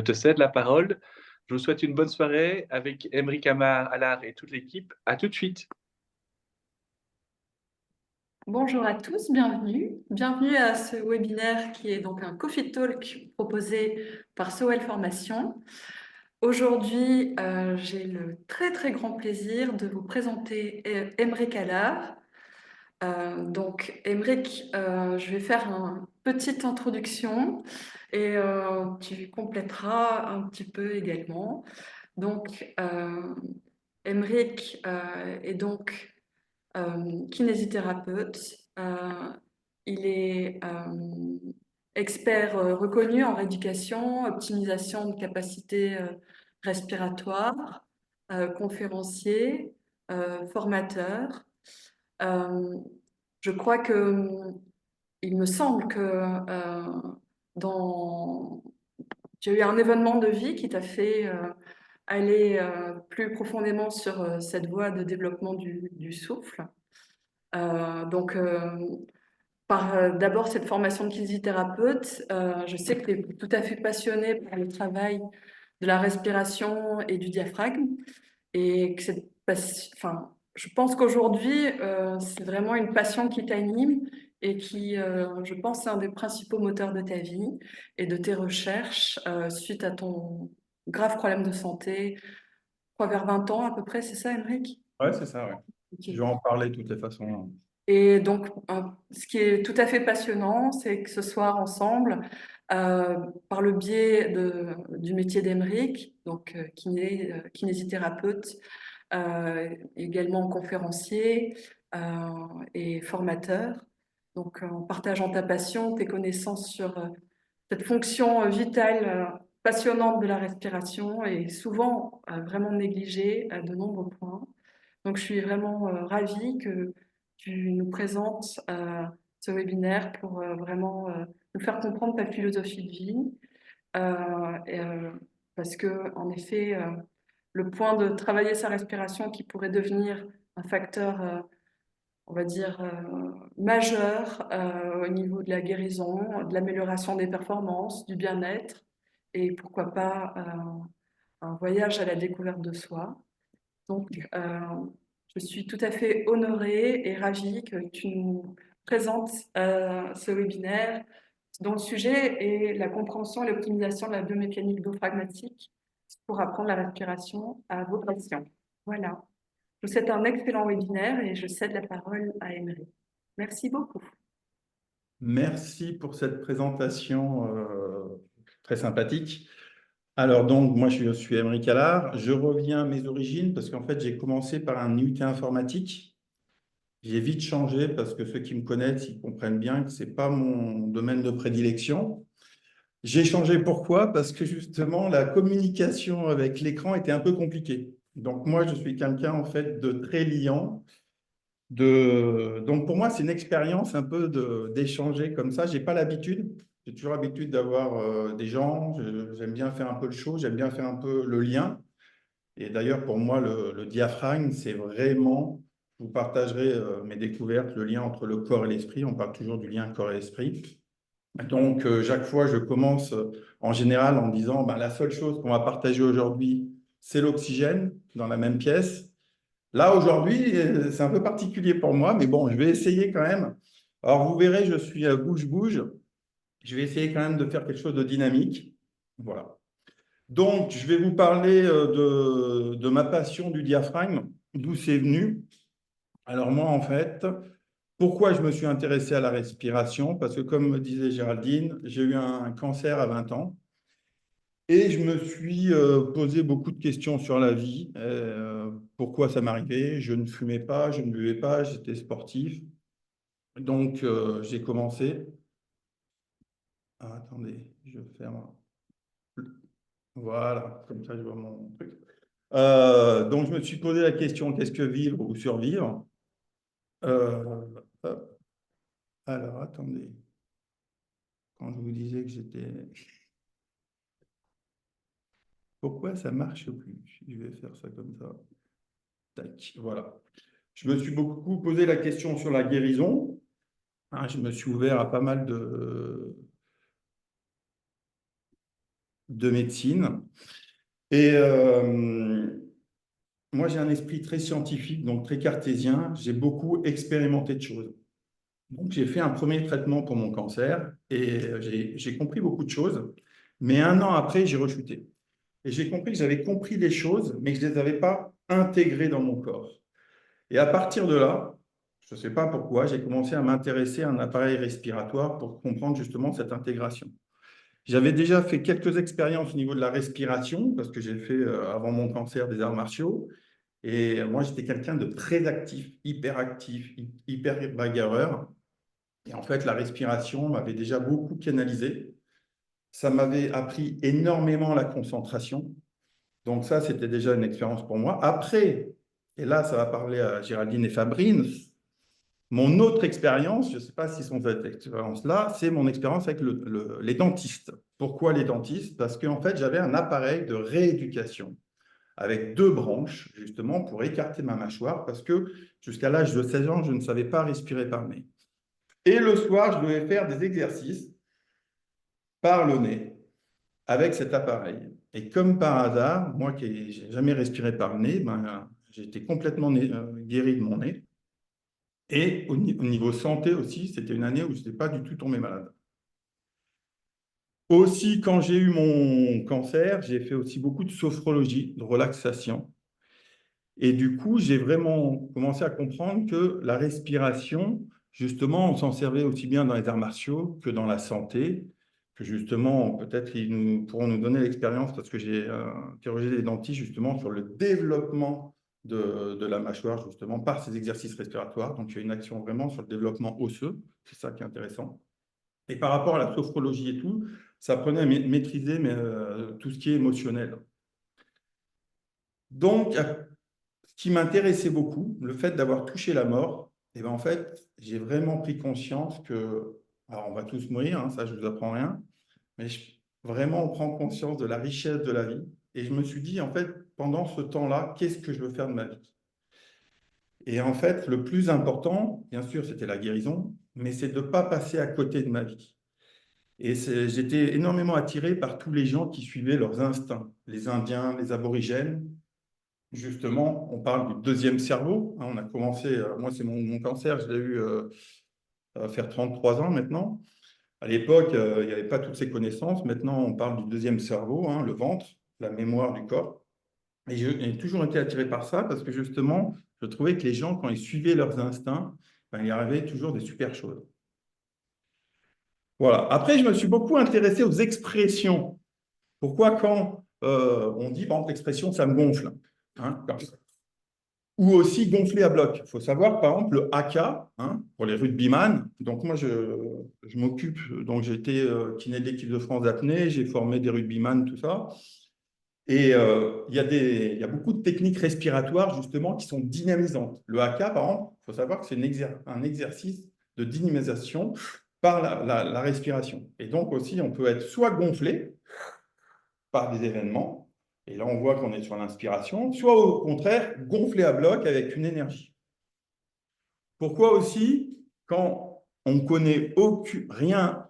Je te cède la parole. Je vous souhaite une bonne soirée avec Émeric Allard et toute l'équipe. À tout de suite. Bonjour à tous, bienvenue. Bienvenue à ce webinaire qui est donc un Coffee Talk proposé par Sowell Formation. Aujourd'hui, j'ai le très grand plaisir de vous présenter Émeric Allard. Émeric, je vais faire une petite introduction et tu compléteras un petit peu également. Donc, Émeric est donc kinésithérapeute. Il est expert reconnu en rééducation, optimisation de capacités respiratoires, conférencier, formateur. Euh, je crois que il me semble que dans... tu as eu un événement de vie qui t'a fait aller plus profondément sur cette voie de développement du souffle. Donc, par d'abord cette formation de kinésithérapeute, je sais que tu es tout à fait passionné par le travail de la respiration et du diaphragme, et que enfin, je pense qu'aujourd'hui, c'est vraiment une passion qui t'anime et qui, je pense, est un des principaux moteurs de ta vie et de tes recherches suite à ton grave problème de santé, quoi, vers 20 ans à peu près, c'est ça, Émeric? Ouais, c'est ça, ouais. Ok. Je vais en parler de toutes les façons. Et donc, ce qui est tout à fait passionnant, c'est que ce soir ensemble, par le biais du métier d'Émeric, donc kinésithérapeute, également conférencier et formateur, donc en partageant ta passion, tes connaissances sur cette fonction vitale passionnante de la respiration et souvent vraiment négligée à de nombreux points. Donc, je suis vraiment ravie que tu nous présentes ce webinaire pour vraiment nous faire comprendre ta philosophie de vie. Et, parce que, en effet, le point de travailler sa respiration qui pourrait devenir un facteur, on va dire, majeur au niveau de la guérison, de l'amélioration des performances, du bien-être, et pourquoi pas un voyage à la découverte de soi. Donc, je suis tout à fait honorée et ravie que tu nous présentes ce webinaire dont le sujet est la compréhension et l'optimisation de la biomécanique diaphragmatique pour apprendre la respiration à vos patients. Voilà. Je vous souhaite un excellent webinaire et je cède la parole à Emery. Merci beaucoup. Merci pour cette présentation très sympathique. Alors donc, moi, je suis Émeric Allard. Je reviens à mes origines parce qu'en fait, j'ai commencé par un UT informatique. J'ai vite changé parce que ceux qui me connaissent, ils comprennent bien que ce n'est pas mon domaine de prédilection. J'ai changé pourquoi? Parce que justement, la communication avec l'écran était un peu compliquée. Donc moi, je suis quelqu'un en fait de très liant. Donc pour moi, c'est une expérience un peu d'échanger comme ça. J'ai pas l'habitude. J'ai toujours l'habitude d'avoir des gens. J'aime bien faire un peu le show, j'aime bien faire un peu le lien. Et d'ailleurs, pour moi, le diaphragme, c'est vraiment, je vous partagerai mes découvertes, le lien entre le corps et l'esprit. On parle toujours du lien corps et esprit. Donc, chaque fois, je commence en général en disant, ben, la seule chose qu'on va partager aujourd'hui, c'est l'oxygène dans la même pièce. Là, aujourd'hui, c'est un peu particulier pour moi, mais bon, je vais essayer quand même. Alors, vous verrez, je suis bouge-bouge. Je vais essayer quand même de faire quelque chose de dynamique. Voilà. Donc, je vais vous parler de ma passion du diaphragme, d'où c'est venu. Alors, moi, en fait, pourquoi je me suis intéressé à la respiration? Parce que, comme me disait Géraldine, j'ai eu un cancer à 20 ans. Et je me suis posé beaucoup de questions sur la vie. Pourquoi ça m'arrivait? Je ne fumais pas, je ne buvais pas, j'étais sportif. Donc, j'ai commencé. Ah, attendez, je ferme. Voilà, comme ça, je vois mon truc. Donc, je me suis posé la question, qu'est-ce que vivre ou survivre? Hop. Alors, attendez. Quand je vous disais que j'étais... Pourquoi ça ne marche plus? Je vais faire ça comme ça. Tac, voilà. Je me suis beaucoup posé la question sur la guérison. Je me suis ouvert à pas mal de médecine. Et moi, j'ai un esprit très scientifique, donc très cartésien. J'ai beaucoup expérimenté de choses. Donc, j'ai fait un premier traitement pour mon cancer et j'ai compris beaucoup de choses. Mais 1 an après, j'ai rechuté. Et j'ai compris que j'avais compris les choses, mais que je ne les avais pas intégrées dans mon corps. Et à partir de là, je ne sais pas pourquoi, j'ai commencé à m'intéresser à un appareil respiratoire pour comprendre justement cette intégration. J'avais déjà fait quelques expériences au niveau de la respiration, parce que j'ai fait, avant mon cancer, des arts martiaux. Et moi, j'étais quelqu'un de très actif, hyper bagarreur. Et en fait, la respiration m'avait déjà beaucoup canalisé. Ça m'avait appris énormément la concentration. Donc ça, c'était déjà une expérience pour moi. Après, et là, ça va parler à Géraldine et Fabrine, mon autre expérience, je ne sais pas si sont cette expérience-là, c'est mon expérience avec les dentistes. Pourquoi les dentistes? Parce qu'en fait, j'avais un appareil de rééducation avec 2 branches, justement, pour écarter ma mâchoire, parce que jusqu'à l'âge de 16 ans, je ne savais pas respirer par le nez. Et le soir, je devais faire des exercices par le nez avec cet appareil. Et comme par hasard, moi qui n'ai jamais respiré par le nez, j'ai été complètement guéri de mon nez. Et au niveau santé aussi, c'était une année où je n'étais pas du tout tombé malade. Aussi, quand j'ai eu mon cancer, j'ai fait aussi beaucoup de sophrologie, de relaxation. Et du coup, j'ai vraiment commencé à comprendre que la respiration, justement, on s'en servait aussi bien dans les arts martiaux que dans la santé, que justement, peut-être ils pourront nous donner l'expérience, parce que j'ai interrogé les dentistes justement sur le développement de la mâchoire, justement, par ces exercices respiratoires. Donc, il y a une action vraiment sur le développement osseux, c'est ça qui est intéressant. Et par rapport à la sophrologie et tout, ça apprenait à maîtriser tout ce qui est émotionnel. Donc, ce qui m'intéressait beaucoup, le fait d'avoir touché la mort, et ben en fait, j'ai vraiment pris conscience que, alors on va tous mourir, hein, ça je ne vous apprends rien, mais vraiment on prend conscience de la richesse de la vie. Et je me suis dit, en fait, pendant ce temps-là, qu'est-ce que je veux faire de ma vie? Et en fait, le plus important, bien sûr, c'était la guérison, mais c'est de ne pas passer à côté de ma vie. Et j'étais énormément attiré par tous les gens qui suivaient leurs instincts, les Indiens, les aborigènes. Justement, on parle du deuxième cerveau. On a commencé, moi c'est mon cancer, je l'ai eu, ça va faire 33 ans maintenant. À l'époque, il n'y avait pas toutes ces connaissances. Maintenant, on parle du deuxième cerveau, le ventre, la mémoire du corps. Et j'ai toujours été attiré par ça parce que justement, je trouvais que les gens, quand ils suivaient leurs instincts, il y arrivait toujours des super choses. Voilà. Après, je me suis beaucoup intéressé aux expressions. Pourquoi quand on dit, par exemple, l'expression « ça me gonfle », ou aussi gonfler à bloc. Il faut savoir, par exemple, le haka, pour les rugbyman. Donc, moi, je m'occupe, donc j'ai été kiné de l'équipe de France d'apnée, j'ai formé des rugbyman, tout ça. Et il y a beaucoup de techniques respiratoires, justement, qui sont dynamisantes. Le haka, par exemple, il faut savoir que c'est un exercice de dynamisation par la respiration. Et donc aussi, on peut être soit gonflé par des événements, et là, on voit qu'on est sur l'inspiration, soit au contraire, gonflé à bloc avec une énergie. Pourquoi aussi, quand on ne connaît rien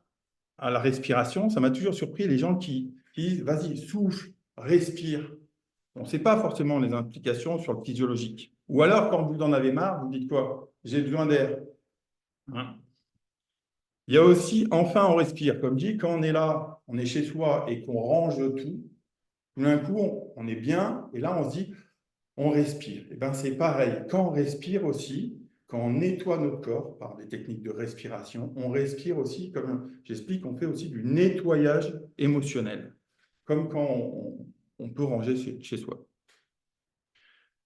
à la respiration, ça m'a toujours surpris les gens qui disent « vas-y, souffle, respire ». On ne sait pas forcément les implications sur le physiologique. Ou alors, quand vous en avez marre, vous dites quoi? J'ai besoin d'air. Il y a aussi, enfin, on respire. Comme dit, quand on est là, on est chez soi et qu'on range tout d'un coup, on est bien, et là, on se dit, on respire. Et bien, c'est pareil. Quand on respire aussi, quand on nettoie notre corps par des techniques de respiration, on respire aussi, comme j'explique, on fait aussi du nettoyage émotionnel, comme quand on peut ranger chez soi.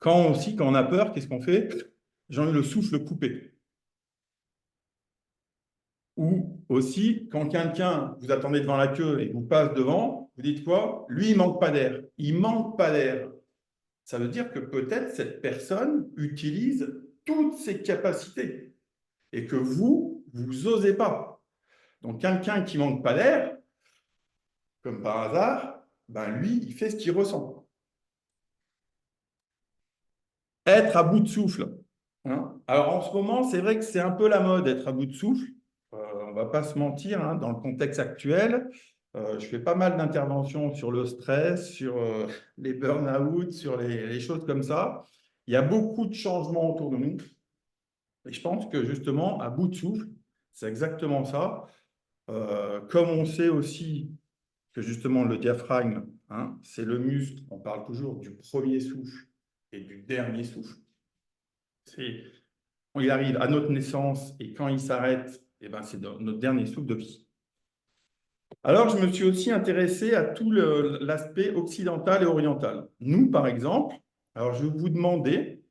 Quand on a peur, qu'est-ce qu'on fait? J'ai le souffle coupé. Ou aussi, quand quelqu'un, vous attendez devant la queue et vous passe devant, vous dites quoi? Lui, il manque pas d'air. Il manque pas d'air. Ça veut dire que peut-être cette personne utilise toutes ses capacités et que vous n'osez pas. Donc, quelqu'un qui manque pas d'air, comme par hasard, lui, il fait ce qu'il ressent. Être à bout de souffle. Alors, en ce moment, c'est vrai que c'est un peu la mode, être à bout de souffle. On ne va pas se mentir, dans le contexte actuel. Je fais pas mal d'interventions sur le stress, sur les burn-out, sur les choses comme ça. Il y a beaucoup de changements autour de nous. Et je pense que justement, à bout de souffle, c'est exactement ça. Comme on sait aussi que justement le diaphragme, hein, c'est le muscle, on parle toujours du premier souffle et du dernier souffle. Il arrive à notre naissance et quand il s'arrête, eh ben, c'est notre dernier souffle de vie. Alors, je me suis aussi intéressé à tout l'aspect occidental et oriental. Nous, par exemple, alors je vais vous demander,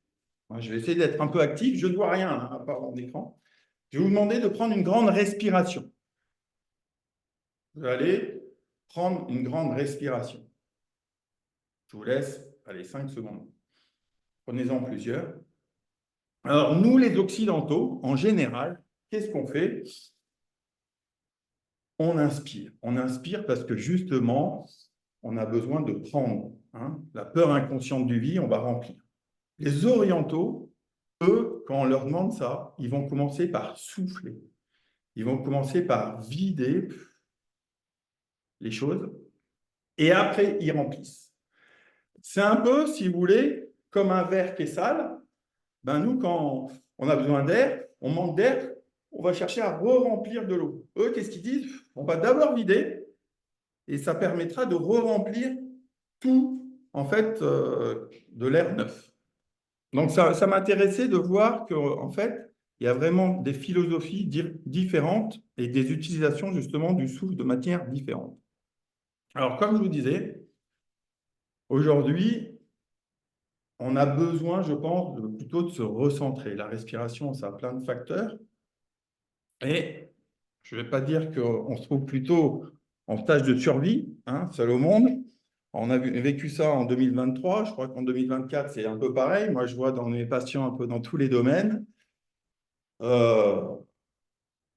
je vais essayer d'être un peu actif, je ne vois rien hein, à part mon écran, je vais vous demander de prendre une grande respiration. Vous allez prendre une grande respiration. Je vous laisse, allez, 5 secondes. Prenez-en plusieurs. Alors, nous, les Occidentaux, en général, qu'est-ce qu'on fait? On inspire. On inspire parce que justement, on a besoin de prendre. Hein, la peur inconsciente du vide, on va remplir. Les orientaux, eux, quand on leur demande ça, ils vont commencer par souffler. Ils vont commencer par vider les choses et après, ils remplissent. C'est un peu, si vous voulez, comme un verre qui est sale. Ben nous, quand on a besoin d'air, on manque d'air, on va chercher à re-remplir de l'eau. Eux, qu'est-ce qu'ils disent? On va d'abord vider et ça permettra de re-remplir tout, en fait, de l'air neuf. Donc, ça m'intéressait de voir qu'en fait, il y a vraiment des philosophies différentes et des utilisations justement du souffle de manière différente. Alors, comme je vous disais, aujourd'hui, on a besoin, je pense, plutôt de se recentrer. La respiration, ça a plein de facteurs. Et je ne vais pas dire qu'on se trouve plutôt en stage de survie, hein, seul au monde. On a vécu ça en 2023. Je crois qu'en 2024, c'est un peu pareil. Moi, je vois dans mes patients un peu dans tous les domaines.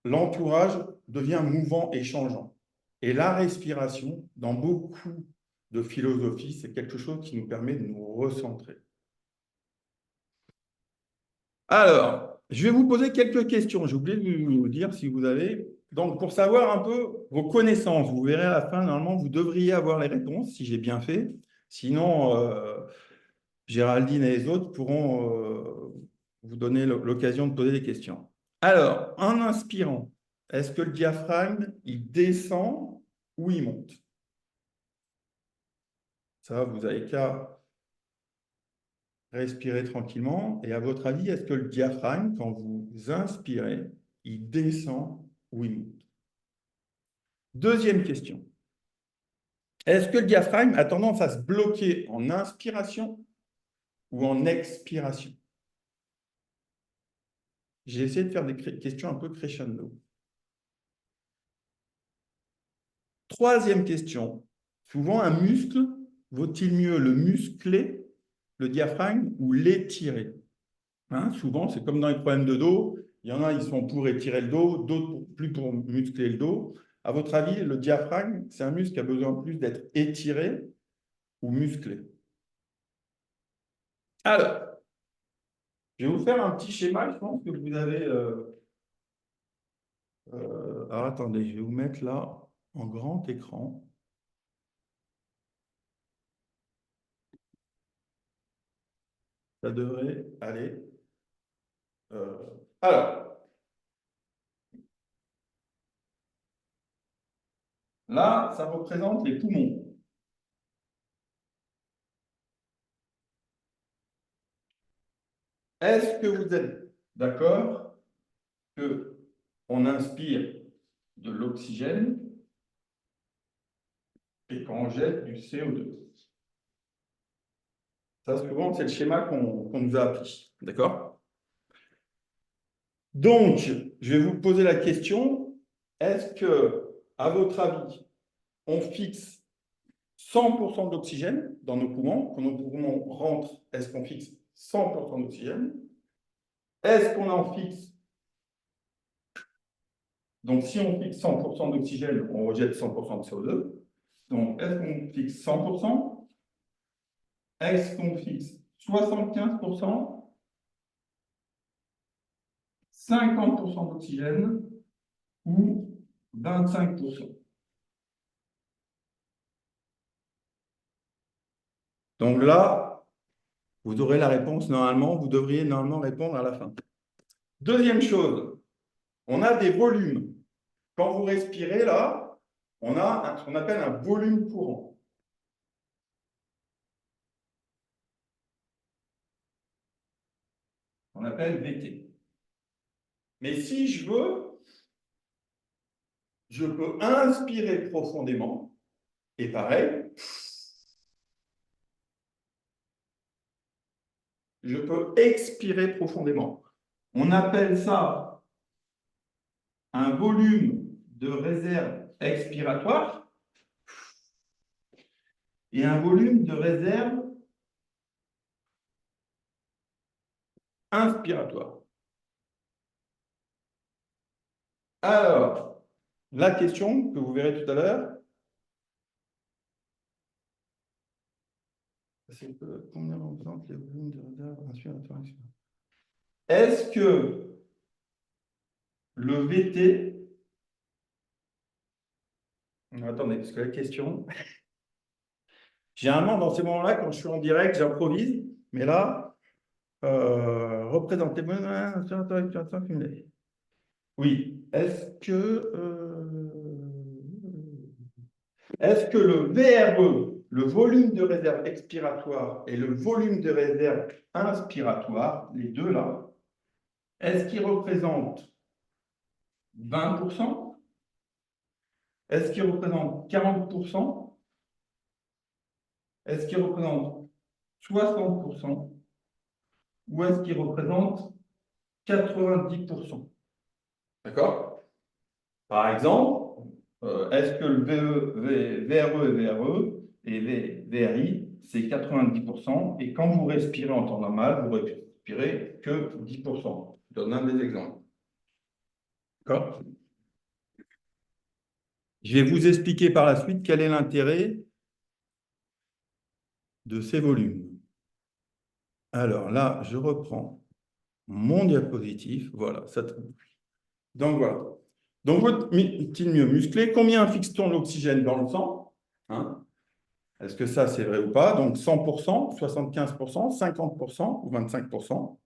L'entourage devient mouvant et changeant. Et la respiration, dans beaucoup de philosophies, c'est quelque chose qui nous permet de nous recentrer. Alors, je vais vous poser quelques questions. J'ai oublié de vous dire si vous avez. Donc, pour savoir un peu vos connaissances, vous verrez à la fin, normalement, vous devriez avoir les réponses, si j'ai bien fait. Sinon, Géraldine et les autres pourront vous donner l'occasion de poser des questions. Alors, en inspirant, est-ce que le diaphragme, il descend ou il monte? Ça, vous avez qu'à respirer tranquillement. Et à votre avis, est-ce que le diaphragme, quand vous inspirez, il descend ou il monte? Deuxième question. Est-ce que le diaphragme a tendance à se bloquer en inspiration ou en expiration? J'ai essayé de faire des questions un peu crescendo. Troisième question. Souvent, un muscle, vaut-il mieux le muscler, le diaphragme, ou l'étirer? Hein, souvent, c'est comme dans les problèmes de dos. Il y en a, ils sont pour étirer le dos, d'autres plus pour muscler le dos. À votre avis, le diaphragme, c'est un muscle qui a besoin plus d'être étiré ou musclé? Alors, je vais vous faire un petit schéma. Je pense que vous avez... alors, attendez, je vais vous mettre là en grand écran. Ça devrait aller. Alors, là, ça représente les poumons. Est-ce que vous êtes d'accord qu'on inspire de l'oxygène et qu'on jette du CO2? Ça, souvent, c'est le schéma qu'on nous a appris. D'accord? Donc, je vais vous poser la question, est-ce que, à votre avis, on fixe 100% d'oxygène dans nos poumons? Quand nos poumons rentrent, est-ce qu'on fixe 100% d'oxygène? Est-ce qu'on en fixe? Donc, si on fixe 100% d'oxygène, on rejette 100% de CO2. Donc, est-ce qu'on fixe 100%? Est-ce qu'on fixe 75%? 50% d'oxygène ou 25%? Donc là, vous aurez la réponse normalement, vous devriez normalement répondre à la fin. Deuxième chose, on a des volumes. Quand vous respirez là, on a ce qu'on appelle un volume courant. On appelle VT. Mais si je veux, je peux inspirer profondément, et pareil, je peux expirer profondément. On appelle ça un volume de réserve expiratoire et un volume de réserve inspiratoire. Alors, la question que vous verrez tout à l'heure, c'est combien représentent les volumes de réserve inspiratoire? Est-ce que le VT... Attendez, parce que la question... Généralement, dans ces moments-là, quand je suis en direct, j'improvise, mais là, représentez-moi... Oui, est-ce que le VRE, le volume de réserve expiratoire, et le volume de réserve inspiratoire, les deux là, est-ce qu'ils représentent 20%? Est-ce qu'ils représentent 40%? Est-ce qu'ils représentent 60%? Ou est-ce qu'ils représentent 90%? D'accord? Par exemple, est-ce que le VRE et VRI, c'est 90%, et quand vous respirez en temps normal, vous respirez que 10%. Je donne un des exemples. D'accord? Je vais vous expliquer par la suite quel est l'intérêt de ces volumes. Alors là, je reprends mon diapositive. Voilà, ça tombe. Donc voilà. Donc votre petit mieux musclé, combien fixe-t-on l'oxygène dans le sang? Hein? Est-ce que ça, c'est vrai ou pas? Donc 100%, 75%, 50% ou 25%.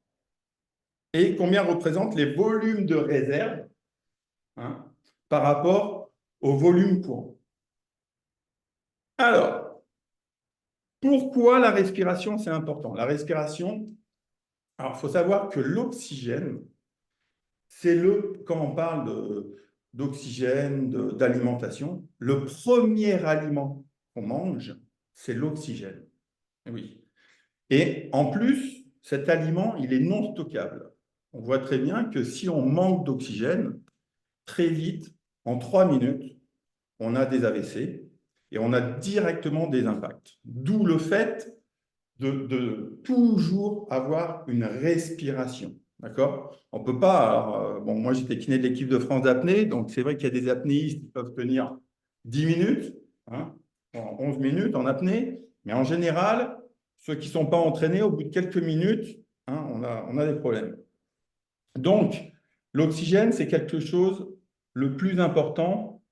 Et combien représentent les volumes de réserve, hein, par rapport au volume courant? Alors, pourquoi la respiration, c'est important? La respiration, alors il faut savoir que l'oxygène, c'est quand on parle d'oxygène, d'alimentation, le premier aliment qu'on mange, c'est l'oxygène. Oui. Et en plus, cet aliment, il est non stockable. On voit très bien que si on manque d'oxygène, très vite, en 3 minutes, on a des AVC et on a directement des impacts. D'où le fait de toujours avoir une respiration. D'accord? On ne peut pas. Alors, bon, moi, j'étais kiné de l'équipe de France d'apnée, donc c'est vrai qu'il y a des apnéistes qui peuvent tenir 10 minutes, hein, 11 minutes en apnée, mais en général, ceux qui ne sont pas entraînés, au bout de quelques minutes, hein, on a des problèmes. Donc, l'oxygène, c'est quelque chose le plus important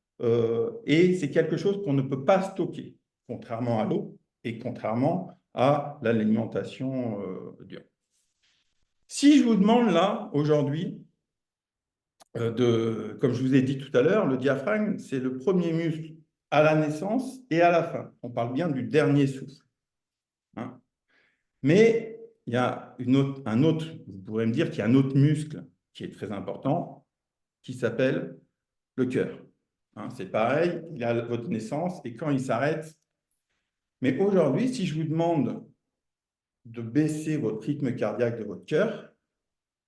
et c'est quelque chose qu'on ne peut pas stocker, contrairement à l'eau et contrairement à l'alimentation dure. Si je vous demande là, aujourd'hui, comme je vous ai dit tout à l'heure, le diaphragme, c'est le premier muscle à la naissance et à la fin. On parle bien du dernier souffle. Hein. Mais il y a un autre, vous pourrez me dire qu'il y a un autre muscle qui est très important, qui s'appelle le cœur. Hein, c'est pareil, il a votre naissance et quand il s'arrête. Mais aujourd'hui, si je vous demande de baisser votre rythme cardiaque de votre cœur,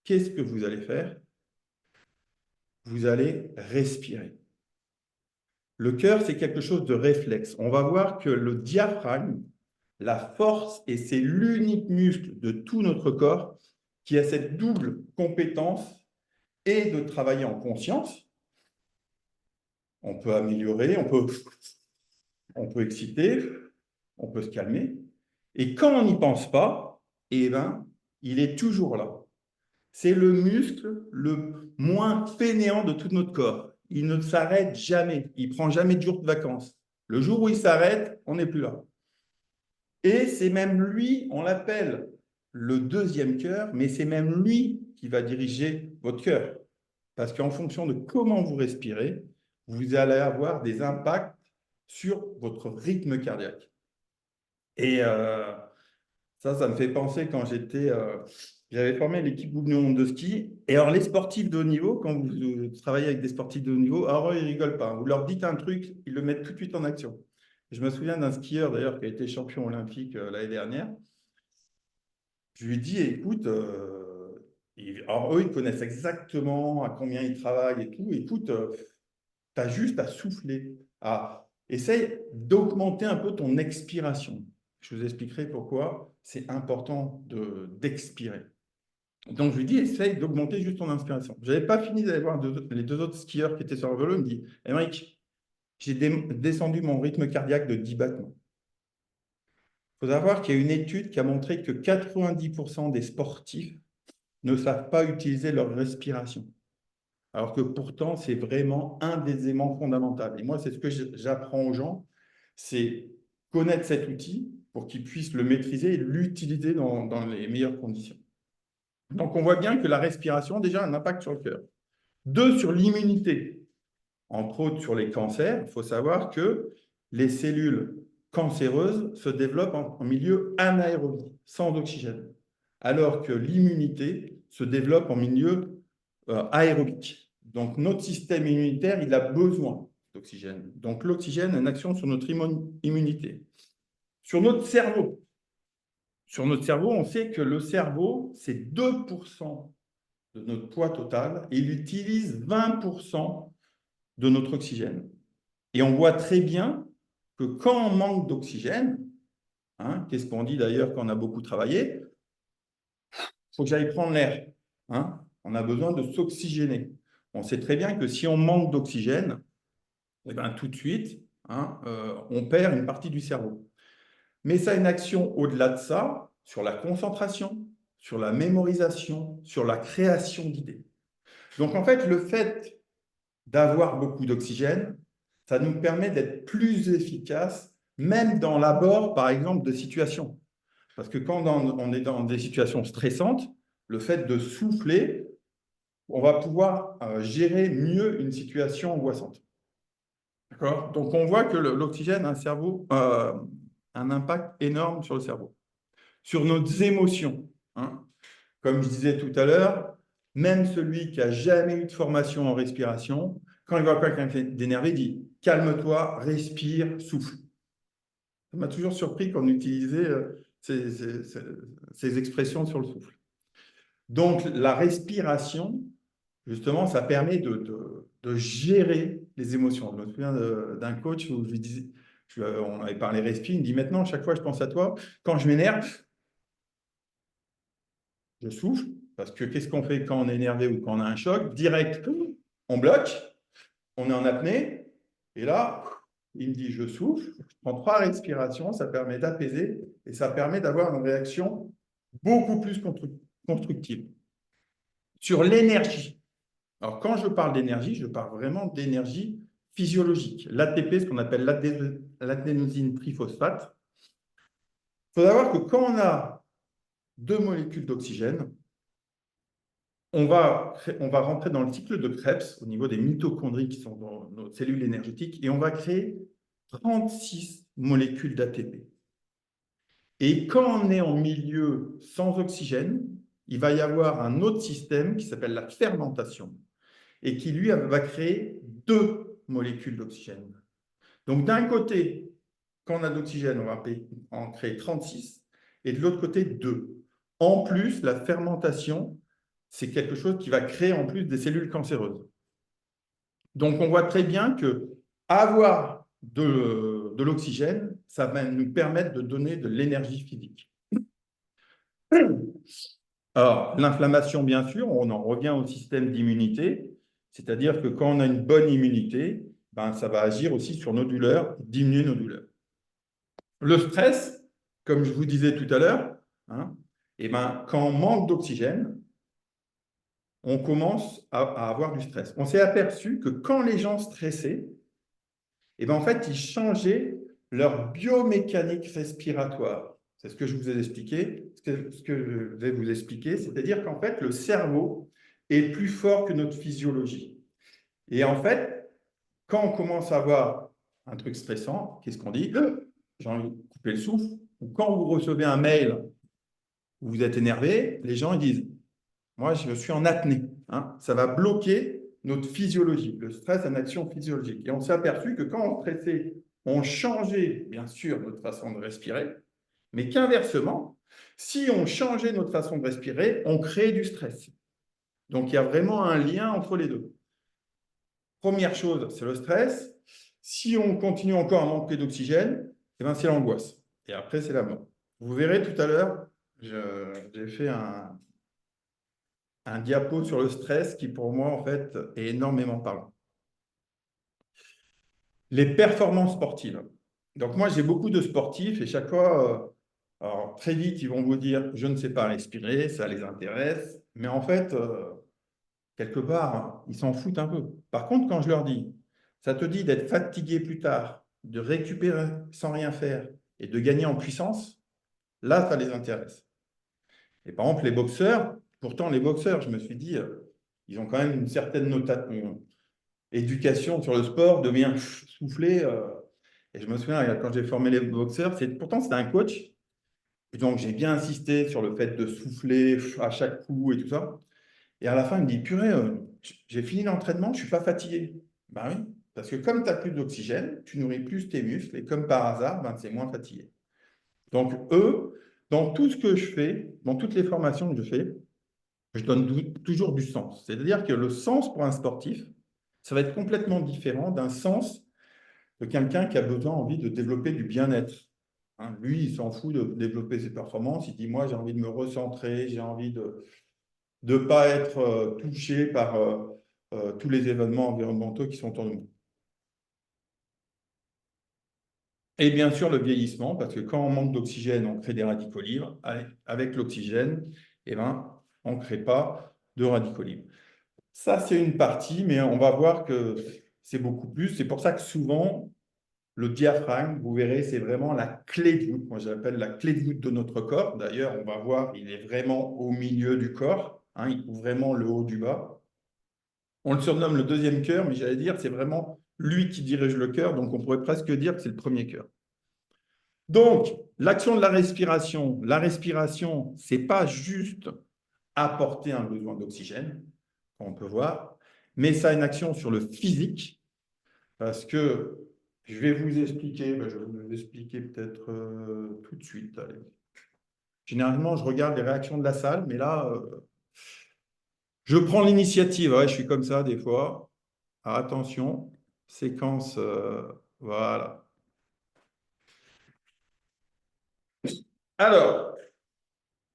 qu'est-ce que vous allez faire? Vous allez respirer. Le cœur, c'est quelque chose de réflexe. On va voir que le diaphragme, la force, et c'est l'unique muscle de tout notre corps qui a cette double compétence et de travailler en conscience. On peut améliorer, on peut exciter, on peut se calmer. Et quand on n'y pense pas, eh ben, il est toujours là. C'est le muscle le moins fainéant de tout notre corps. Il ne s'arrête jamais. Il ne prend jamais de jour de vacances. Le jour où il s'arrête, on n'est plus là. Et c'est même lui, on l'appelle le deuxième cœur, mais c'est même lui qui va diriger votre cœur. Parce qu'en fonction de comment vous respirez, vous allez avoir des impacts sur votre rythme cardiaque. Et ça me fait penser quand j'avais formé l'équipe Coupe du Monde de ski. Et alors, les sportifs de haut niveau, quand vous travaillez avec des sportifs de haut niveau, alors eux, ils rigolent pas. Vous leur dites un truc, ils le mettent tout de suite en action. Je me souviens d'un skieur, d'ailleurs, qui a été champion olympique l'année dernière. Je lui ai dit, écoute, alors eux, ils connaissent exactement à combien ils travaillent et tout. Écoute, tu as juste à souffler. Essaye d'augmenter un peu ton expiration. Je vous expliquerai pourquoi c'est important d'expirer. Donc, je lui dis, essaye d'augmenter juste ton inspiration. Je n'avais pas fini d'aller voir les deux autres skieurs qui étaient sur le vélo. Il me dit, Émeric, j'ai descendu mon rythme cardiaque de 10 battements. Il faut savoir qu'il y a une étude qui a montré que 90% des sportifs ne savent pas utiliser leur respiration. Alors que pourtant, c'est vraiment un des éléments fondamentaux. Et moi, c'est ce que j'apprends aux gens, c'est connaître cet outil pour qu'ils puissent le maîtriser et l'utiliser dans les meilleures conditions. Donc, on voit bien que la respiration, déjà, a un impact sur le cœur. 2, sur l'immunité. Entre autres, sur les cancers, il faut savoir que les cellules cancéreuses se développent en milieu anaérobie, sans oxygène, alors que l'immunité se développe en milieu aérobique. Donc, notre système immunitaire, il a besoin d'oxygène. Donc, l'oxygène a une action sur notre immunité. Sur notre cerveau, on sait que le cerveau, c'est 2% de notre poids total et il utilise 20% de notre oxygène. Et on voit très bien que quand on manque d'oxygène, qu'est-ce qu'on dit d'ailleurs quand on a beaucoup travaillé? Il faut que j'aille prendre l'air. On a besoin de s'oxygéner. On sait très bien que si on manque d'oxygène, tout de suite, on perd une partie du cerveau. Mais ça a une action au-delà de ça, sur la concentration, sur la mémorisation, sur la création d'idées. Donc en fait, le fait d'avoir beaucoup d'oxygène, ça nous permet d'être plus efficaces, même dans l'abord, par exemple, de situations. Parce que quand on est dans des situations stressantes, le fait de souffler, on va pouvoir gérer mieux une situation angoissante. D'accord? Donc, on voit que l'oxygène a un impact énorme sur le cerveau. Sur nos émotions. Comme je disais tout à l'heure, même celui qui n'a jamais eu de formation en respiration, quand il voit quelqu'un d'énervé, il dit « calme-toi, respire, souffle ». Ça m'a toujours surpris qu'on utilisait ces expressions sur le souffle. Donc, la respiration, justement, ça permet de gérer les émotions. Je me souviens d'un coach où je lui disais, on avait parlé respi, il me dit maintenant, chaque fois que je pense à toi, quand je m'énerve, je souffle, parce que qu'est-ce qu'on fait quand on est énervé ou quand on a un choc? Direct, on bloque, on est en apnée, et là, il me dit je souffle, je prends 3 respirations, ça permet d'apaiser et ça permet d'avoir une réaction beaucoup plus constructive. Sur l'énergie. Alors, quand je parle d'énergie, je parle vraiment d'énergie physiologique. L'ATP, ce qu'on appelle l'adénosine triphosphate. Il faut savoir que quand on a 2 molécules d'oxygène, on va rentrer dans le cycle de Krebs au niveau des mitochondries qui sont dans nos cellules énergétiques et on va créer 36 molécules d'ATP. Et quand on est en milieu sans oxygène, il va y avoir un autre système qui s'appelle la fermentation et qui, lui, va créer 2 molécules d'oxygène. Donc, d'un côté, quand on a de l'oxygène, on va en créer 36 et de l'autre côté, 2. En plus, la fermentation, c'est quelque chose qui va créer en plus des cellules cancéreuses. Donc, on voit très bien que avoir de l'oxygène, ça va nous permettre de donner de l'énergie physique. Alors, l'inflammation, bien sûr, on en revient au système d'immunité, c'est-à-dire que quand on a une bonne immunité, ça va agir aussi sur nos douleurs, diminuer nos douleurs. Le stress, comme je vous disais tout à l'heure, quand on manque d'oxygène, on commence à avoir du stress. On s'est aperçu que quand les gens stressaient, en fait, ils changeaient leur biomécanique respiratoire. C'est ce que je vous ai expliqué, ce que je vais vous expliquer, c'est-à-dire qu'en fait, le cerveau est plus fort que notre physiologie. Et en fait, quand on commence à avoir un truc stressant, qu'est-ce qu'on dit? J'ai envie de couper le souffle. Ou quand vous recevez un mail où vous êtes énervé, les gens ils disent, moi je suis en apnée. Hein. Ça va bloquer notre physiologie. Le stress a une action physiologique. Et on s'est aperçu que quand on stressait, on changeait bien sûr notre façon de respirer, mais qu'inversement, si on changeait notre façon de respirer, on créait du stress. Donc il y a vraiment un lien entre les deux. Première chose, c'est le stress. Si on continue encore à manquer d'oxygène, eh ben, c'est l'angoisse. Et après, c'est la mort. Vous verrez tout à l'heure, j'ai fait un diapo sur le stress qui, pour moi, en fait, est énormément parlant. Les performances sportives. Donc, moi, j'ai beaucoup de sportifs et chaque fois, alors, très vite, ils vont vous dire, je ne sais pas respirer, ça les intéresse. Mais en fait, quelque part, ils s'en foutent un peu. Par contre, quand je leur dis, ça te dit d'être fatigué plus tard, de récupérer sans rien faire et de gagner en puissance, là, ça les intéresse. Et par exemple, les boxeurs, pourtant, les boxeurs, je me suis dit, ils ont quand même une certaine éducation sur le sport, de bien souffler. Et je me souviens, quand j'ai formé les boxeurs, pourtant, c'était un coach. Et donc, j'ai bien insisté sur le fait de souffler à chaque coup et tout ça. Et à la fin, il me dit, purée, j'ai fini l'entraînement, je ne suis pas fatigué. Ben oui, parce que comme tu n'as plus d'oxygène, tu nourris plus tes muscles et comme par hasard, ben, c'est moins fatigué. Donc eux, dans tout ce que je fais, dans toutes les formations que je fais, je donne toujours du sens. C'est-à-dire que le sens pour un sportif, ça va être complètement différent d'un sens de quelqu'un qui a besoin, envie de développer du bien-être. Hein, lui, il s'en fout de développer ses performances. Il dit, moi, j'ai envie de me recentrer, j'ai envie de ne pas être touché par tous les événements environnementaux qui sont autour de nous. Et bien sûr, le vieillissement, parce que quand on manque d'oxygène, on crée des radicaux libres. Avec l'oxygène, eh ben, on ne crée pas de radicaux libres. Ça, c'est une partie, mais on va voir que c'est beaucoup plus. C'est pour ça que souvent, le diaphragme, vous verrez, c'est vraiment la clé de voûte. Moi, j'appelle la clé de voûte de notre corps. D'ailleurs, on va voir, il est vraiment au milieu du corps. Hein, il couvre vraiment le haut du bas. On le surnomme le deuxième cœur, mais j'allais dire, c'est vraiment lui qui dirige le cœur, donc on pourrait presque dire que c'est le premier cœur. Donc, l'action de la respiration, ce n'est pas juste apporter un besoin d'oxygène, on peut voir, mais ça a une action sur le physique, parce que je vais vous expliquer, je vais vous expliquer peut-être tout de suite. Allez. Généralement, je regarde les réactions de la salle, mais là, je prends l'initiative. Ouais, je suis comme ça des fois. Alors, attention, séquence, voilà. Alors,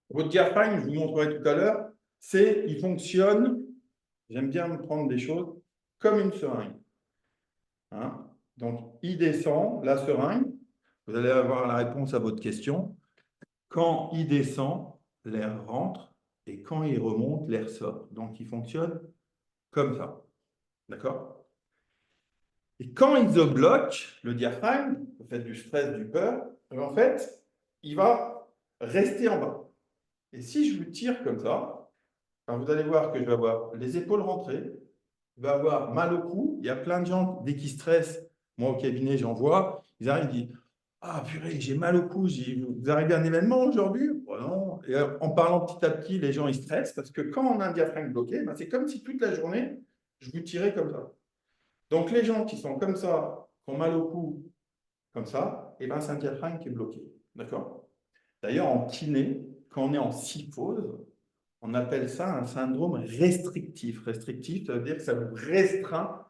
votre diaphragme, je vous montrerai tout à l'heure, il fonctionne, j'aime bien me prendre des choses, comme une seringue. Hein? Donc, il descend, la seringue, vous allez avoir la réponse à votre question. Quand il descend, l'air rentre, et quand il remonte, l'air sort. Donc, il fonctionne comme ça. D'accord? Et quand il se bloque, le diaphragme, vous faites du stress, du peur, en fait, il va rester en bas. Et si je vous tire comme ça, alors vous allez voir que je vais avoir les épaules rentrées, je vais avoir mal au cou. Il y a plein de gens, dès qu'ils stressent, moi au cabinet, j'en vois, ils arrivent, ils disent ah purée, j'ai mal au cou, vous arrivez à un événement aujourd'hui? Oh, non. Et en parlant petit à petit, les gens ils stressent parce que quand on a un diaphragme bloqué, ben, c'est comme si toute la journée, je vous tirais comme ça. Donc les gens qui sont comme ça, qui ont mal au cou, comme ça, et ben, c'est un diaphragme qui est bloqué. D'accord? D'ailleurs, en kiné, quand on est en psychose, on appelle ça un syndrome restrictif. Restrictif, ça veut dire que ça vous restreint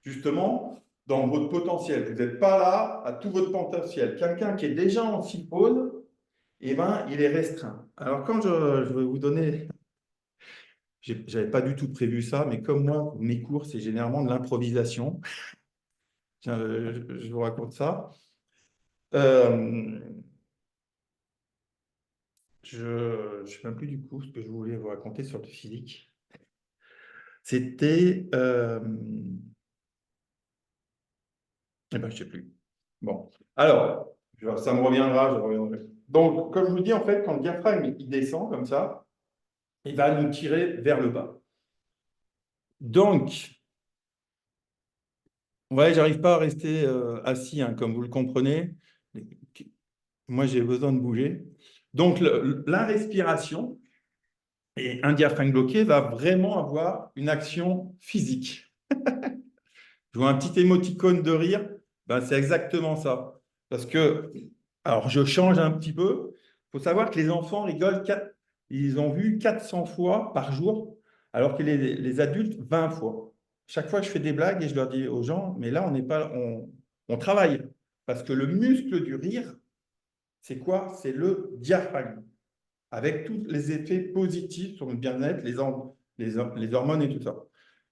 justement dans votre potentiel. Vous n'êtes pas là à tout votre potentiel. Quelqu'un qui est déjà en psychose, eh ben, il est restreint. Alors, quand je vais vous donner, je n'avais pas du tout prévu ça, mais comme moi, mes cours, c'est généralement de l'improvisation. Je vous raconte ça. Euh, je ne sais même plus du coup ce que je voulais vous raconter sur le physique. C'était... eh ben, je ne sais plus. Bon. Alors, ça me reviendra, je reviendrai. Donc, comme je vous dis, en fait, quand le diaphragme il descend comme ça, il va nous tirer vers le bas. Donc, ouais, j'arrive pas à rester assis, hein, comme vous le comprenez. Moi, j'ai besoin de bouger. Donc, la respiration et un diaphragme bloqué va vraiment avoir une action physique. Je vois un petit émoticône de rire, ben, c'est exactement ça. Parce que, alors je change un petit peu, il faut savoir que les enfants rigolent, ils ont vu 400 fois par jour, alors que les adultes, 20 fois. Chaque fois, je fais des blagues et je leur dis aux gens, mais là, on travaille. Parce que le muscle du rire, c'est quoi? C'est le diaphragme, avec tous les effets positifs sur le bien-être, les hormones et tout ça.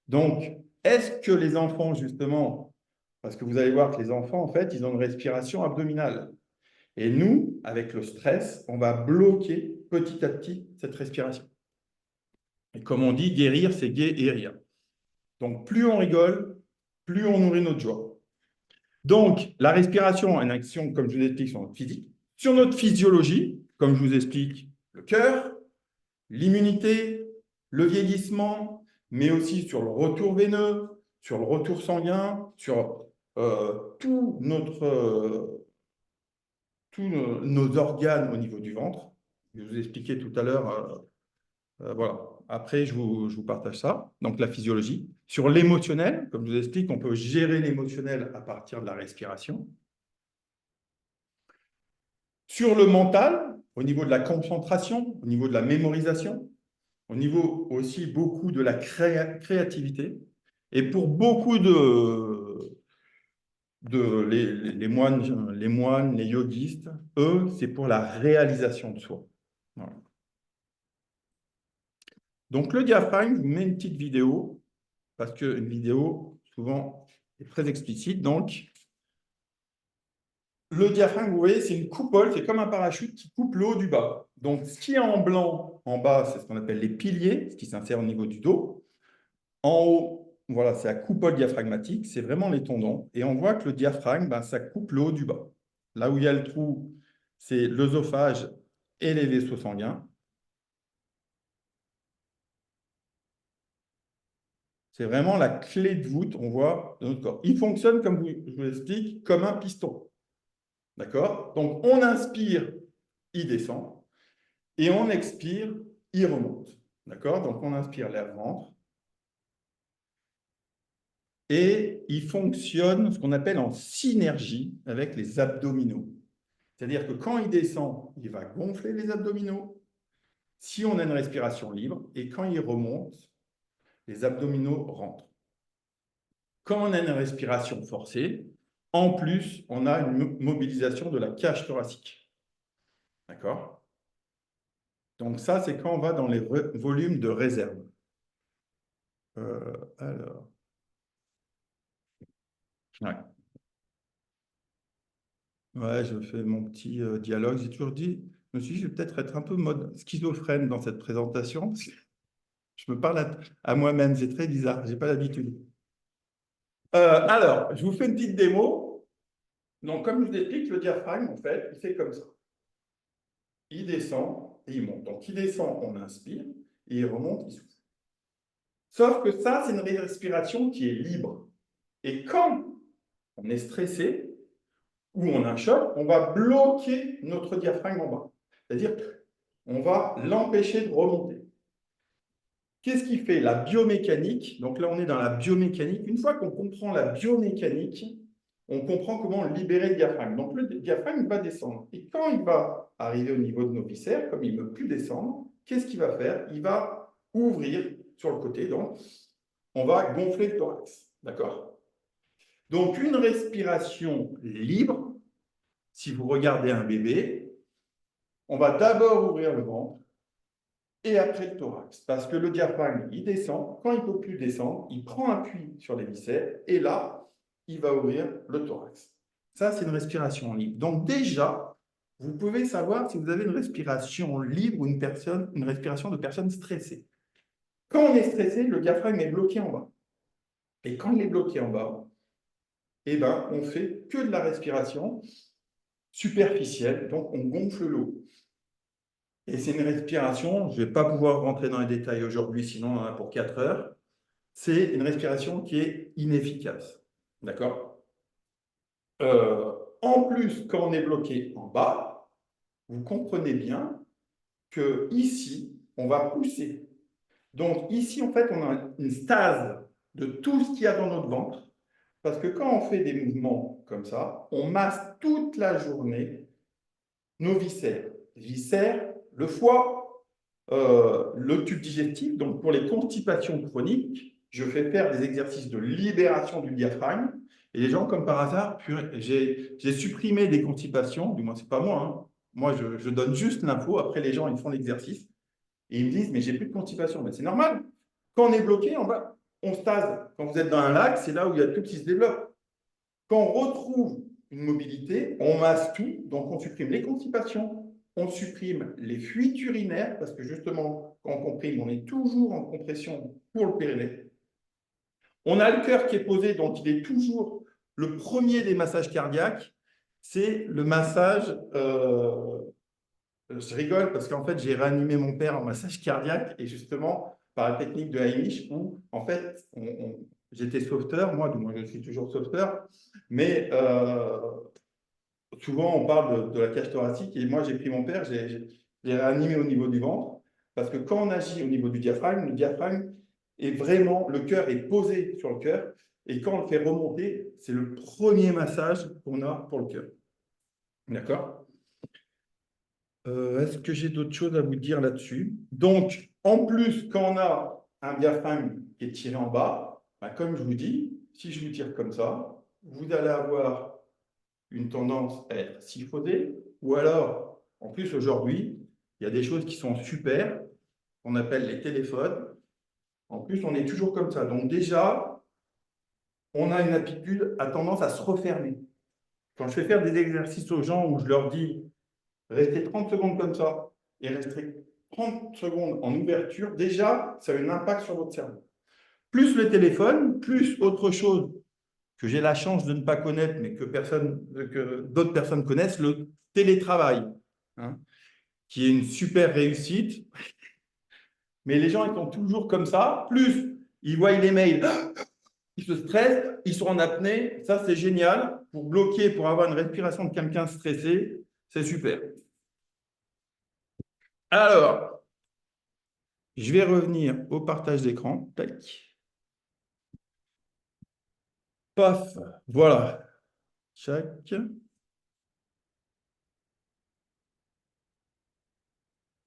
Donc, est-ce que les enfants, justement, parce que vous allez voir que les enfants, en fait, ils ont une respiration abdominale. Et nous, avec le stress, on va bloquer petit à petit cette respiration. Et comme on dit, guérir, c'est gai et rire. Donc, plus on rigole, plus on nourrit notre joie. Donc, la respiration a une action, comme je vous explique, sur notre physique. Sur notre physiologie, comme je vous explique, le cœur, l'immunité, le vieillissement, mais aussi sur le retour veineux, sur le retour sanguin, sur tous nos organes au niveau du ventre. Je vous expliquais tout à l'heure, voilà. Après, je vous partage ça. Donc, la physiologie. Sur l'émotionnel, comme je vous explique, on peut gérer l'émotionnel à partir de la respiration. Sur le mental, au niveau de la concentration, au niveau de la mémorisation, au niveau aussi beaucoup de la créativité. Et pour beaucoup les moines, les yogistes, eux, c'est pour la réalisation de soi. Voilà. Donc, le diaphragme, je vous mets une petite vidéo, parce qu'une vidéo, souvent, est très explicite. Donc, le diaphragme, vous voyez, c'est une coupole, c'est comme un parachute qui coupe le haut du bas. Donc, ce qui est en blanc, en bas, c'est ce qu'on appelle les piliers, ce qui s'insère au niveau du dos. En haut, voilà, c'est la coupole diaphragmatique, c'est vraiment les tendons. Et on voit que le diaphragme, ben, ça coupe le haut du bas. Là où il y a le trou, c'est l'œsophage et les vaisseaux sanguins. C'est vraiment la clé de voûte, on voit, de notre corps. Il fonctionne, comme je vous l'explique, comme un piston. D'accord? Donc, on inspire, il descend. Et on expire, il remonte. D'accord? Donc, on inspire l'air ventre. Et il fonctionne, ce qu'on appelle en synergie avec les abdominaux. C'est-à-dire que quand il descend, il va gonfler les abdominaux si on a une respiration libre. Et quand il remonte, les abdominaux rentrent. Quand on a une respiration forcée, en plus, on a une mobilisation de la cage thoracique. D'accord? Donc ça, c'est quand on va dans les volumes de réserve. Alors. Ouais. Ouais, je fais mon petit dialogue. J'ai toujours dit, je me suis dit, je vais peut-être être un peu mode schizophrène dans cette présentation, parce que je me parle à moi-même, c'est très bizarre, je n'ai pas l'habitude. Alors, je vous fais une petite démo. Donc, comme je vous explique, le diaphragme, en fait, il fait comme ça. Il descend et il monte. Donc, il descend, on inspire, et il remonte, il souffle. Sauf que ça, c'est une respiration qui est libre. Et quand on est stressé, ou on a un choc, on va bloquer notre diaphragme en bas. C'est-à-dire qu'on va l'empêcher de remonter. Qu'est-ce qui fait la biomécanique? Donc là, on est dans la biomécanique. Une fois qu'on comprend la biomécanique, on comprend comment libérer le diaphragme. Donc le diaphragme va descendre. Et quand il va arriver au niveau de nos viscères, comme il ne veut plus descendre, qu'est-ce qu'il va faire? Il va ouvrir sur le côté. Donc, on va gonfler le thorax. D'accord? Donc, une respiration libre, si vous regardez un bébé, on va d'abord ouvrir le ventre et après le thorax. Parce que le diaphragme, il descend. Quand il ne peut plus descendre, il prend appui sur les viscères et là, il va ouvrir le thorax. Ça, c'est une respiration libre. Donc déjà, vous pouvez savoir si vous avez une respiration libre ou une respiration de personne stressée. Quand on est stressé, le diaphragme est bloqué en bas. Et quand il est bloqué en bas, eh ben, on fait que de la respiration superficielle, donc on gonfle l'eau. Et c'est une respiration, je ne vais pas pouvoir rentrer dans les détails aujourd'hui, sinon on en a pour 4 heures. C'est une respiration qui est inefficace. D'accord? En plus, quand on est bloqué en bas, vous comprenez bien que ici, on va pousser. Donc ici, en fait, on a une stase de tout ce qu'il y a dans notre ventre, parce que quand on fait des mouvements comme ça, on masse toute la journée nos viscères. Viscères, le foie, le tube digestif. Donc pour les constipations chroniques, je fais faire des exercices de libération du diaphragme. Et les gens, comme par hasard, j'ai supprimé des constipations, du moins, c'est pas moi, hein. Moi, je donne juste l'info. Après, les gens, ils font l'exercice. Et ils me disent, mais j'ai plus de constipation. Mais c'est normal. Quand on est bloqué, on stase. Quand vous êtes dans un lac, c'est là où il y a tout qui se développe. Quand on retrouve une mobilité, on masse tout. Donc, on supprime les constipations, on supprime les fuites urinaires, parce que justement, quand on comprime, on est toujours en compression pour le périnée. On a le cœur qui est posé, donc il est toujours le premier des massages cardiaques. C'est le massage je rigole parce qu'en fait, j'ai réanimé mon père en massage cardiaque et justement, par la technique de Heimlich, où en fait, j'étais sauveteur, moi, du moins je suis toujours sauveteur, mais souvent on parle de la cage thoracique et moi j'ai pris mon père, j'ai réanimé au niveau du ventre parce que quand on agit au niveau du diaphragme, le diaphragme est vraiment, le cœur est posé sur le cœur et quand on le fait remonter, c'est le premier massage qu'on a pour le cœur. D'accord? Est-ce que j'ai d'autres choses à vous dire là-dessus? Donc, en plus, quand on a un diaphragme qui est tiré en bas, ben, comme je vous dis, si je vous tire comme ça, vous allez avoir une tendance à être siphonné, ou alors, en plus, aujourd'hui, il y a des choses qui sont super, qu'on appelle les téléphones. En plus, on est toujours comme ça. Donc déjà, on a une aptitude à tendance à se refermer. Quand je fais faire des exercices aux gens où je leur dis restez 30 secondes comme ça et restez 30 secondes en ouverture, déjà, ça a un impact sur votre cerveau. Plus le téléphone, plus autre chose que j'ai la chance de ne pas connaître, mais que d'autres personnes connaissent, le télétravail, hein, qui est une super réussite. Mais les gens, ils sont toujours comme ça. Plus ils voient les mails, ils se stressent, ils sont en apnée. Ça, c'est génial. Pour bloquer, pour avoir une respiration de quelqu'un stressé, c'est super. Alors, je vais revenir au partage d'écran. Tac. Paf. Voilà. Chac.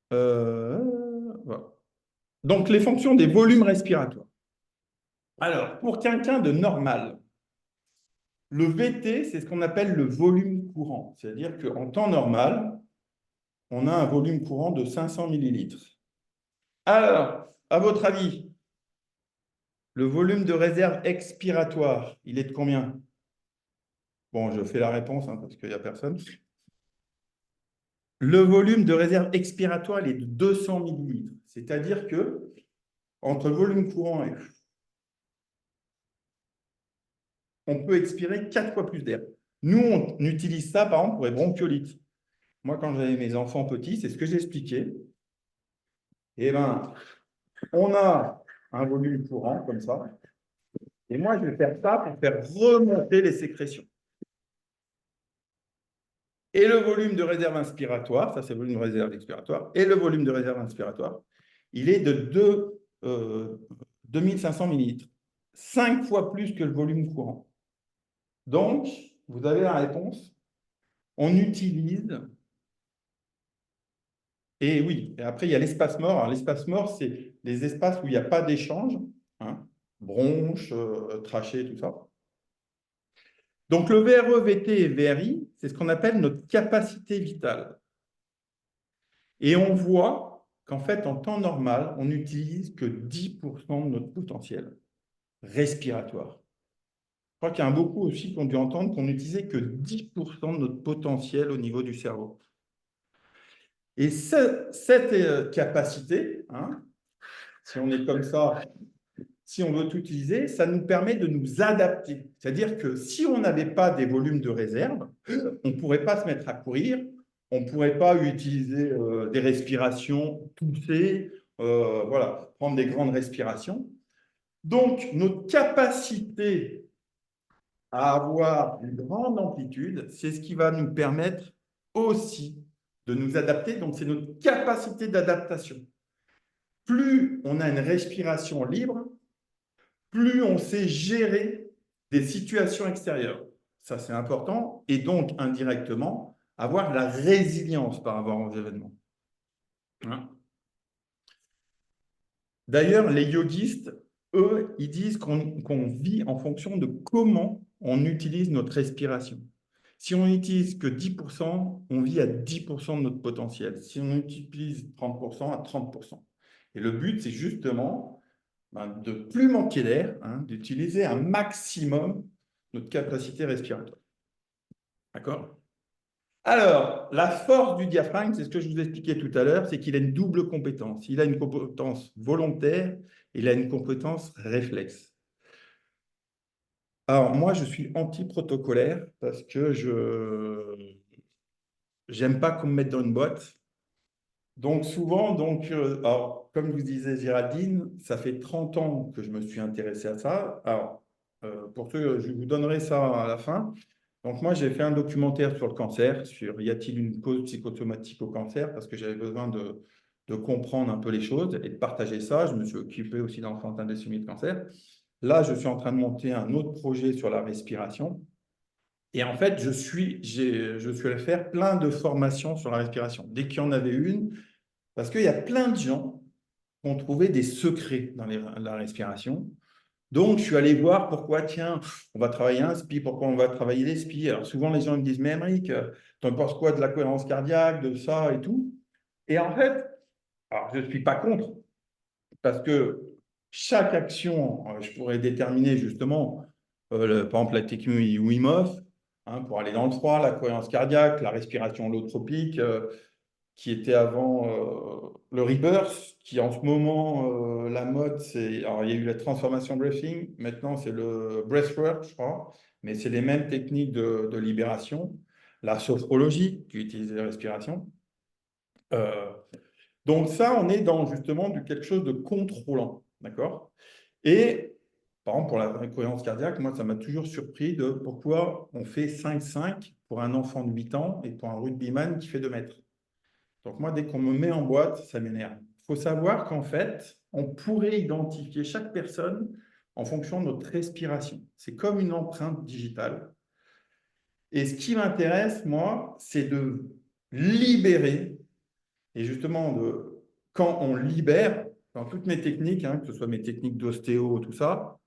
Voilà. Donc, les fonctions des volumes respiratoires. Alors, pour quelqu'un de normal, le VT, c'est ce qu'on appelle le volume courant. C'est-à-dire qu'en temps normal, on a un volume courant de 500 millilitres. Alors, à votre avis, le volume de réserve expiratoire, il est de combien? Bon, je fais la réponse hein, parce qu'il n'y a personne. Le volume de réserve expiratoire, il est de 200 millilitres. C'est-à-dire que entre volume courant et on peut expirer 4 fois plus d'air. Nous, on utilise ça, par exemple, pour les bronchiolites. Moi, quand j'avais mes enfants petits, c'est ce que j'expliquais. Eh bien, on a un volume courant, comme ça. Et moi, je vais faire ça pour faire remonter les sécrétions. Et le volume de réserve inspiratoire, ça c'est le volume de réserve expiratoire, et le volume de réserve inspiratoire, il est de 2500 millilitres. 5 fois plus que le volume courant. Donc, vous avez la réponse. On utilise, et oui, et après il y a l'espace mort. Alors, l'espace mort, c'est les espaces où il n'y a pas d'échange, hein, bronches, trachées, tout ça. Donc, le VRE, VT et VRI, c'est ce qu'on appelle notre capacité vitale. Et on voit qu'en fait, en temps normal, on n'utilise que 10% de notre potentiel respiratoire. Je crois qu'il y en a beaucoup aussi qui ont dû entendre qu'on n'utilisait que 10% de notre potentiel au niveau du cerveau. Et cette capacité, hein, si on est comme ça, si on veut tout utiliser, ça nous permet de nous adapter. C'est-à-dire que si on n'avait pas des volumes de réserve, on ne pourrait pas se mettre à courir, on ne pourrait pas utiliser des respirations poussées, voilà, prendre des grandes respirations. Donc, notre capacité à avoir une grande amplitude, c'est ce qui va nous permettre aussi de nous adapter. Donc, c'est notre capacité d'adaptation. Plus on a une respiration libre, plus on sait gérer des situations extérieures. Ça, c'est important. Et donc, indirectement, avoir la résilience par rapport aux événements. Hein? D'ailleurs, les yogistes, eux, ils disent qu'on vit en fonction de comment on utilise notre respiration. Si on n'utilise que 10%, on vit à 10% de notre potentiel. Si on utilise 30%, à 30%. Et le but, c'est justement de ne plus manquer d'air, d'utiliser un maximum notre capacité respiratoire. D'accord? Alors, la force du diaphragme, c'est ce que je vous expliquais tout à l'heure, c'est qu'il a une double compétence. Il a une compétence volontaire et il a une compétence réflexe. Alors, moi, je suis anti-protocolaire parce que je n'aime pas qu'on me mette dans une boîte. Donc, souvent, alors, comme vous disait Géraldine, ça fait 30 ans que je me suis intéressé à ça. Alors, pour ceux, je vous donnerai ça à la fin. Donc, moi, j'ai fait un documentaire sur le cancer, sur y a-t-il une cause psychosomatique au cancer, parce que j'avais besoin de comprendre un peu les choses et de partager ça. Je me suis occupé aussi d'enfantin leucémie de cancer. Là, je suis en train de monter un autre projet sur la respiration. Et en fait, je suis allé faire plein de formations sur la respiration. Dès qu'il y en avait une, parce qu'il y a plein de gens qui ont trouvé des secrets dans la respiration. Donc, je suis allé voir pourquoi, tiens, on va travailler un SPI, pourquoi on va travailler les SPI. Alors, souvent, les gens me disent, mais Aymeric, t'en penses quoi de la cohérence cardiaque, de ça et tout? Et en fait, alors, je ne suis pas contre, parce que chaque action, je pourrais déterminer justement, par exemple, la technique Wim Hof, pour aller dans le froid, la cohérence cardiaque, la respiration holotropique, qui était avant le Rebirth, qui en ce moment, la mode, c'est... Alors, il y a eu la transformation breathing, maintenant c'est le breathwork, je crois, mais c'est les mêmes techniques de libération. La sophrologie, qui utilise les respirations. Donc ça, on est dans justement quelque chose de contrôlant, d'accord? Et par exemple, pour la cohérence cardiaque, moi, ça m'a toujours surpris de pourquoi on fait 5-5 pour un enfant de 8 ans et pour un rugbyman qui fait 2 mètres. Donc moi, dès qu'on me met en boîte, ça m'énerve. Il faut savoir qu'en fait, on pourrait identifier chaque personne en fonction de notre respiration. C'est comme une empreinte digitale. Et ce qui m'intéresse, moi, c'est de libérer, et justement, quand on libère, dans toutes mes techniques, que ce soit mes techniques d'ostéo, tout ça,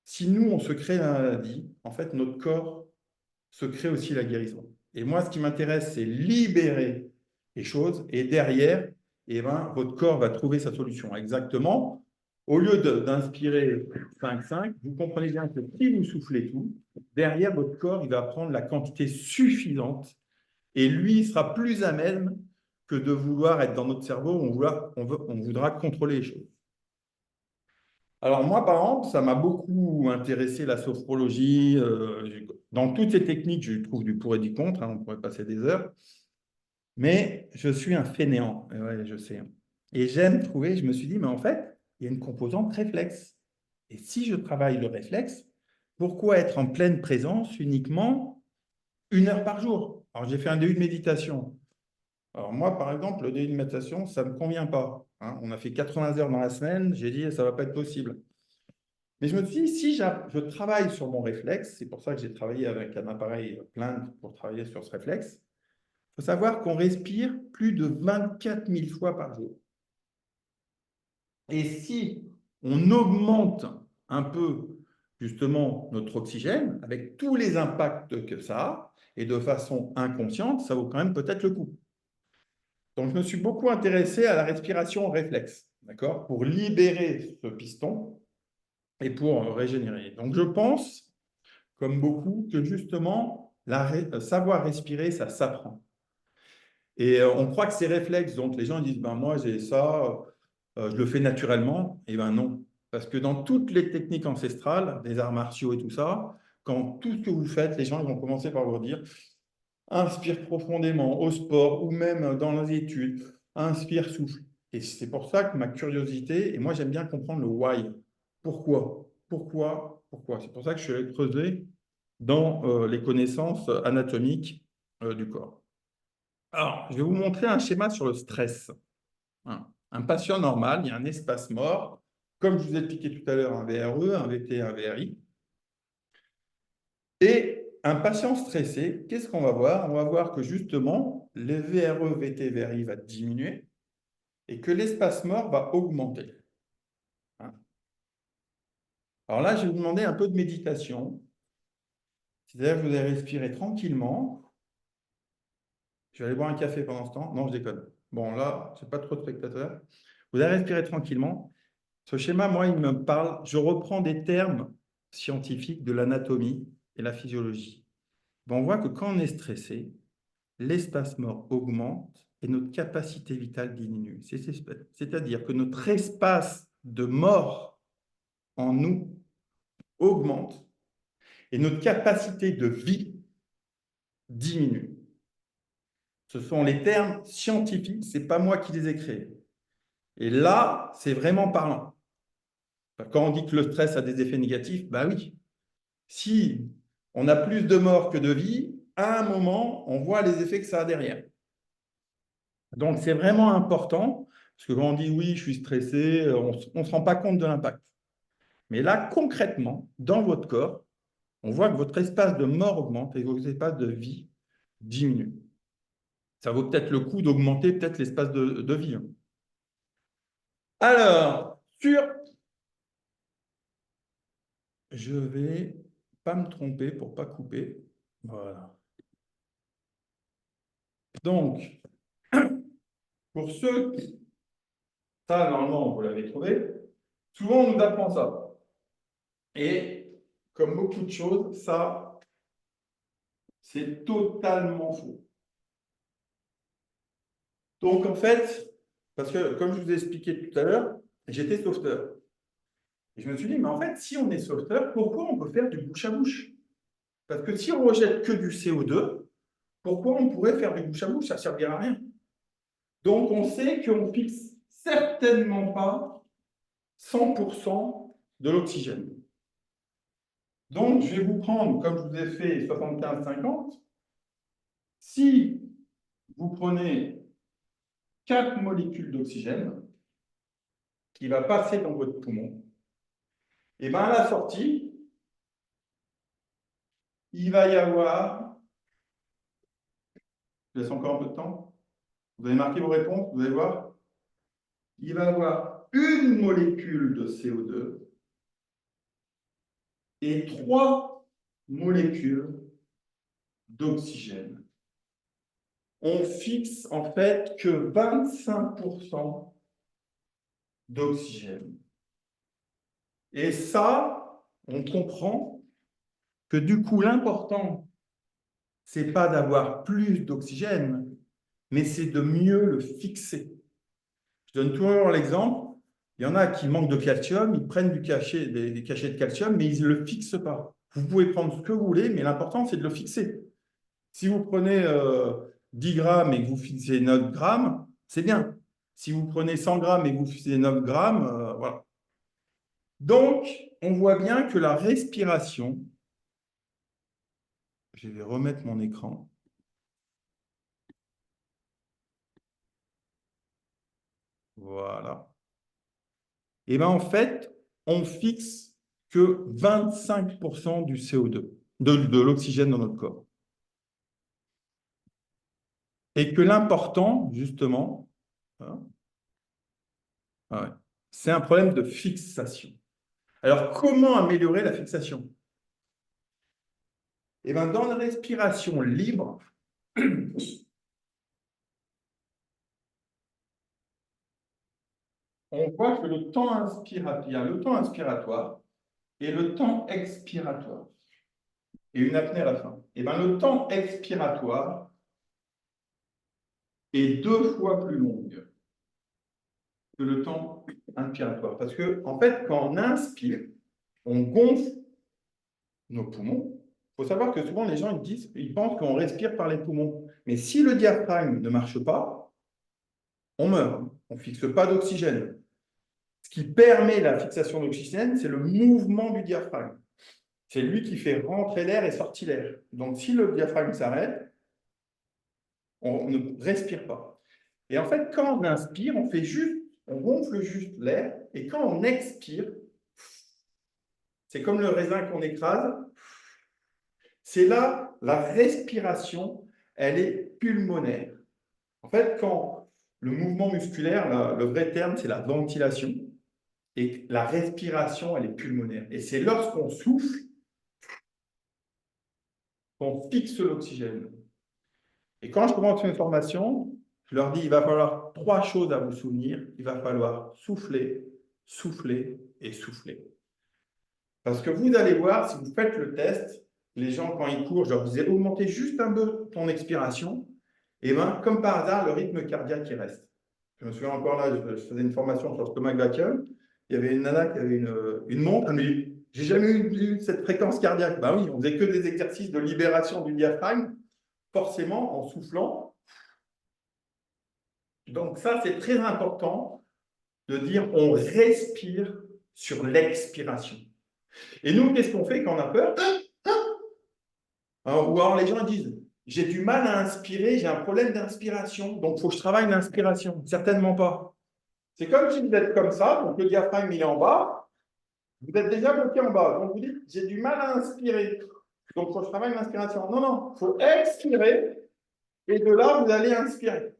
si nous, on se crée la maladie, en fait, notre corps se crée aussi la guérison. Et moi, ce qui m'intéresse, c'est libérer les choses. Et derrière, votre corps va trouver sa solution. Exactement. Au lieu d'inspirer 5-5, vous comprenez bien que si vous soufflez tout, derrière, votre corps, il va prendre la quantité suffisante. Et lui, il sera plus à même que de vouloir être dans notre cerveau, on voudra contrôler les choses. Alors moi, par exemple, ça m'a beaucoup intéressé la sophrologie. Dans toutes ces techniques, je trouve du pour et du contre, on pourrait passer des heures. Mais je suis un fainéant, ouais, je sais. Et j'aime trouver, je me suis dit, mais en fait, il y a une composante réflexe. Et si je travaille le réflexe, pourquoi être en pleine présence uniquement 1 heure par jour? Alors j'ai fait un DU de méditation. Alors moi, par exemple, le DU de méditation, ça ne me convient pas. On a fait 80 heures dans la semaine, j'ai dit, ça ne va pas être possible. Mais je me suis dit, si je travaille sur mon réflexe, c'est pour ça que j'ai travaillé avec un appareil plein pour travailler sur ce réflexe, il faut savoir qu'on respire plus de 24 000 fois par jour. Et si on augmente un peu justement notre oxygène, avec tous les impacts que ça a, et de façon inconsciente, ça vaut quand même peut-être le coup. Donc, je me suis beaucoup intéressé à la respiration réflexe, d'accord, pour libérer ce piston et pour régénérer. Donc, je pense, comme beaucoup, que justement, savoir respirer, ça s'apprend. Et on croit que c'est réflexe. Donc, les gens disent, ben, moi, j'ai ça, je le fais naturellement. Et ben non. Parce que dans toutes les techniques ancestrales, des arts martiaux et tout ça, quand tout ce que vous faites, les gens ils vont commencer par vous dire inspire profondément au sport ou même dans les études, inspire, souffle. Et c'est pour ça que ma curiosité, et moi j'aime bien comprendre le why. Pourquoi? Pourquoi? Pourquoi? C'est pour ça que je suis allé creuser dans les connaissances anatomiques du corps. Alors, je vais vous montrer un schéma sur le stress. Hein. Un patient normal, il y a un espace mort, comme je vous ai expliqué tout à l'heure, un VRE, un VT, un VRI. Et un patient stressé, qu'est-ce qu'on va voir? On va voir que justement, les VRE, VT, VRI va diminuer et que l'espace mort va augmenter. Hein. Alors là, je vais vous demander un peu de méditation. C'est-à-dire que vous allez respirer tranquillement. Je vais aller boire un café pendant ce temps. Non, je déconne. Bon, là, je n'ai pas trop de spectateurs. Vous allez respirer tranquillement. Ce schéma, moi, il me parle. Je reprends des termes scientifiques de l'anatomie et la physiologie. Ben, on voit que quand on est stressé, l'espace mort augmente et notre capacité vitale diminue. C'est-à-dire que notre espace de mort en nous augmente et notre capacité de vie diminue. Ce sont les termes scientifiques, ce n'est pas moi qui les ai créés. Et là, c'est vraiment parlant. Quand on dit que le stress a des effets négatifs, bah oui. Si on a plus de morts que de vie, à un moment, on voit les effets que ça a derrière. Donc, c'est vraiment important, parce que quand on dit oui, je suis stressé, on ne se rend pas compte de l'impact. Mais là, concrètement, dans votre corps, on voit que votre espace de mort augmente et votre espace de vie diminue. Ça vaut peut-être le coup d'augmenter peut-être l'espace de vie. Alors, je ne vais pas me tromper pour ne pas couper. Voilà. Donc, pour ceux qui... Ça, normalement, vous l'avez trouvé. Souvent, on nous apprend ça. Et comme beaucoup de choses, ça, c'est totalement faux. Donc, en fait, parce que comme je vous ai expliqué tout à l'heure, j'étais sauveteur. Et je me suis dit, mais en fait, si on est sauveteur, pourquoi on peut faire du bouche à bouche? Parce que si on rejette que du CO2, pourquoi on pourrait faire du bouche à bouche? Ça ne servira à rien. Donc, on sait qu'on ne fixe certainement pas 100% de l'oxygène. Donc, je vais vous prendre, comme je vous ai fait 75-50, si vous prenez 4 molécules d'oxygène qui va passer dans votre poumon, et bien à la sortie, il va y avoir, je laisse encore un peu de temps, vous avez marqué vos réponses, vous allez voir, il va y avoir une molécule de CO2 et 3 molécules d'oxygène. On fixe en fait que 25% d'oxygène. Et ça, on comprend que du coup, l'important, ce n'est pas d'avoir plus d'oxygène, mais c'est de mieux le fixer. Je donne toujours l'exemple, il y en a qui manquent de calcium, ils prennent des cachets de calcium, mais ils ne le fixent pas. Vous pouvez prendre ce que vous voulez, mais l'important, c'est de le fixer. Si vous prenez 10 grammes et que vous fixez 9 grammes, c'est bien. Si vous prenez 100 grammes et que vous fixez 9 grammes, voilà. Donc, on voit bien que la respiration, je vais remettre mon écran. Voilà. Et bien, en fait, on fixe que 25% du CO2, de l'oxygène dans notre corps. Et que l'important, justement, hein, ouais, c'est un problème de fixation. Alors, comment améliorer la fixation? Eh bien, dans la respiration libre, on voit que le temps inspiratoire, il y a le temps inspiratoire et le temps expiratoire. Et une apnée à la fin. Eh bien, le temps expiratoire est 2 fois plus long. que le temps inspiratoire. Parce que, en fait, quand on inspire, on gonfle nos poumons. Il faut savoir que souvent, les gens ils pensent qu'on respire par les poumons. Mais si le diaphragme ne marche pas, on meurt. On ne fixe pas d'oxygène. Ce qui permet la fixation d'oxygène, c'est le mouvement du diaphragme. C'est lui qui fait rentrer l'air et sortir l'air. Donc, si le diaphragme s'arrête, on ne respire pas. Et en fait, quand on inspire, on gonfle juste l'air. Et quand on expire, c'est comme le raisin qu'on écrase. C'est là, la respiration, elle est pulmonaire. En fait, quand le mouvement musculaire, le vrai terme, c'est la ventilation. Et la respiration, elle est pulmonaire. Et c'est lorsqu'on souffle qu'on fixe l'oxygène. Et quand je commence une formation, je leur dis, il va falloir 3 choses à vous souvenir. Il va falloir souffler, souffler et souffler. Parce que vous allez voir, si vous faites le test, les gens, quand ils courent, je leur disais, augmentez juste un peu ton expiration. Et bien, comme par hasard, le rythme cardiaque, il reste. Je me souviens encore là, je faisais une formation sur le stomach vacuum. Il y avait une nana qui avait une montre. Elle me dit, j'ai jamais eu cette fréquence cardiaque. Ben oui, on faisait que des exercices de libération du diaphragme, forcément en soufflant. Donc ça, c'est très important de dire on respire sur l'expiration. Et nous, qu'est-ce qu'on fait quand on a peur? Ou alors les gens disent, j'ai du mal à inspirer, j'ai un problème d'inspiration, donc il faut que je travaille l'inspiration. Certainement pas. C'est comme si vous êtes comme ça, donc le diaphragme il est en bas, vous êtes déjà bloqué en bas. Donc vous dites, j'ai du mal à inspirer, donc il faut que je travaille l'inspiration. Non, non, il faut expirer, et de là, vous allez inspirer.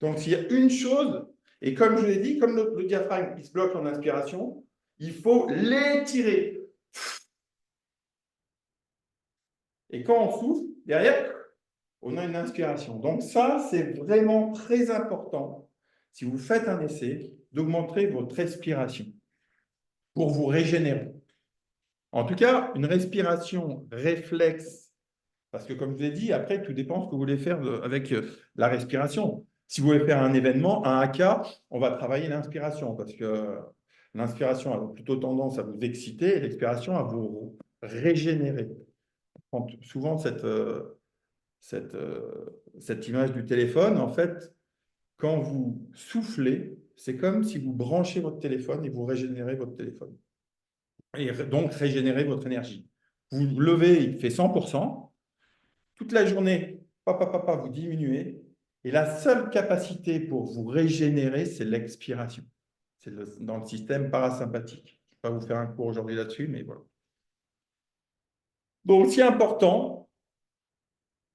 Donc s'il y a une chose, et comme je l'ai dit, comme le diaphragme il se bloque en inspiration, il faut l'étirer. Et quand on souffle, derrière, on a une inspiration. Donc ça, c'est vraiment très important, si vous faites un essai, d'augmenter votre respiration pour vous régénérer. En tout cas, une respiration réflexe, parce que comme je vous ai dit, après, tout dépend de ce que vous voulez faire avec la respiration. Si vous voulez faire un événement, un haka, on va travailler l'inspiration, parce que l'inspiration a plutôt tendance à vous exciter et l'expiration à vous régénérer. Souvent, cette image du téléphone, en fait, quand vous soufflez, c'est comme si vous branchez votre téléphone et vous régénérez votre téléphone. Et donc, régénérez votre énergie. Vous levez, il fait 100%. Toute la journée, vous diminuez. Et la seule capacité pour vous régénérer, c'est l'expiration. C'est dans le système parasympathique. Je ne vais pas vous faire un cours aujourd'hui là-dessus, mais voilà. Donc, aussi important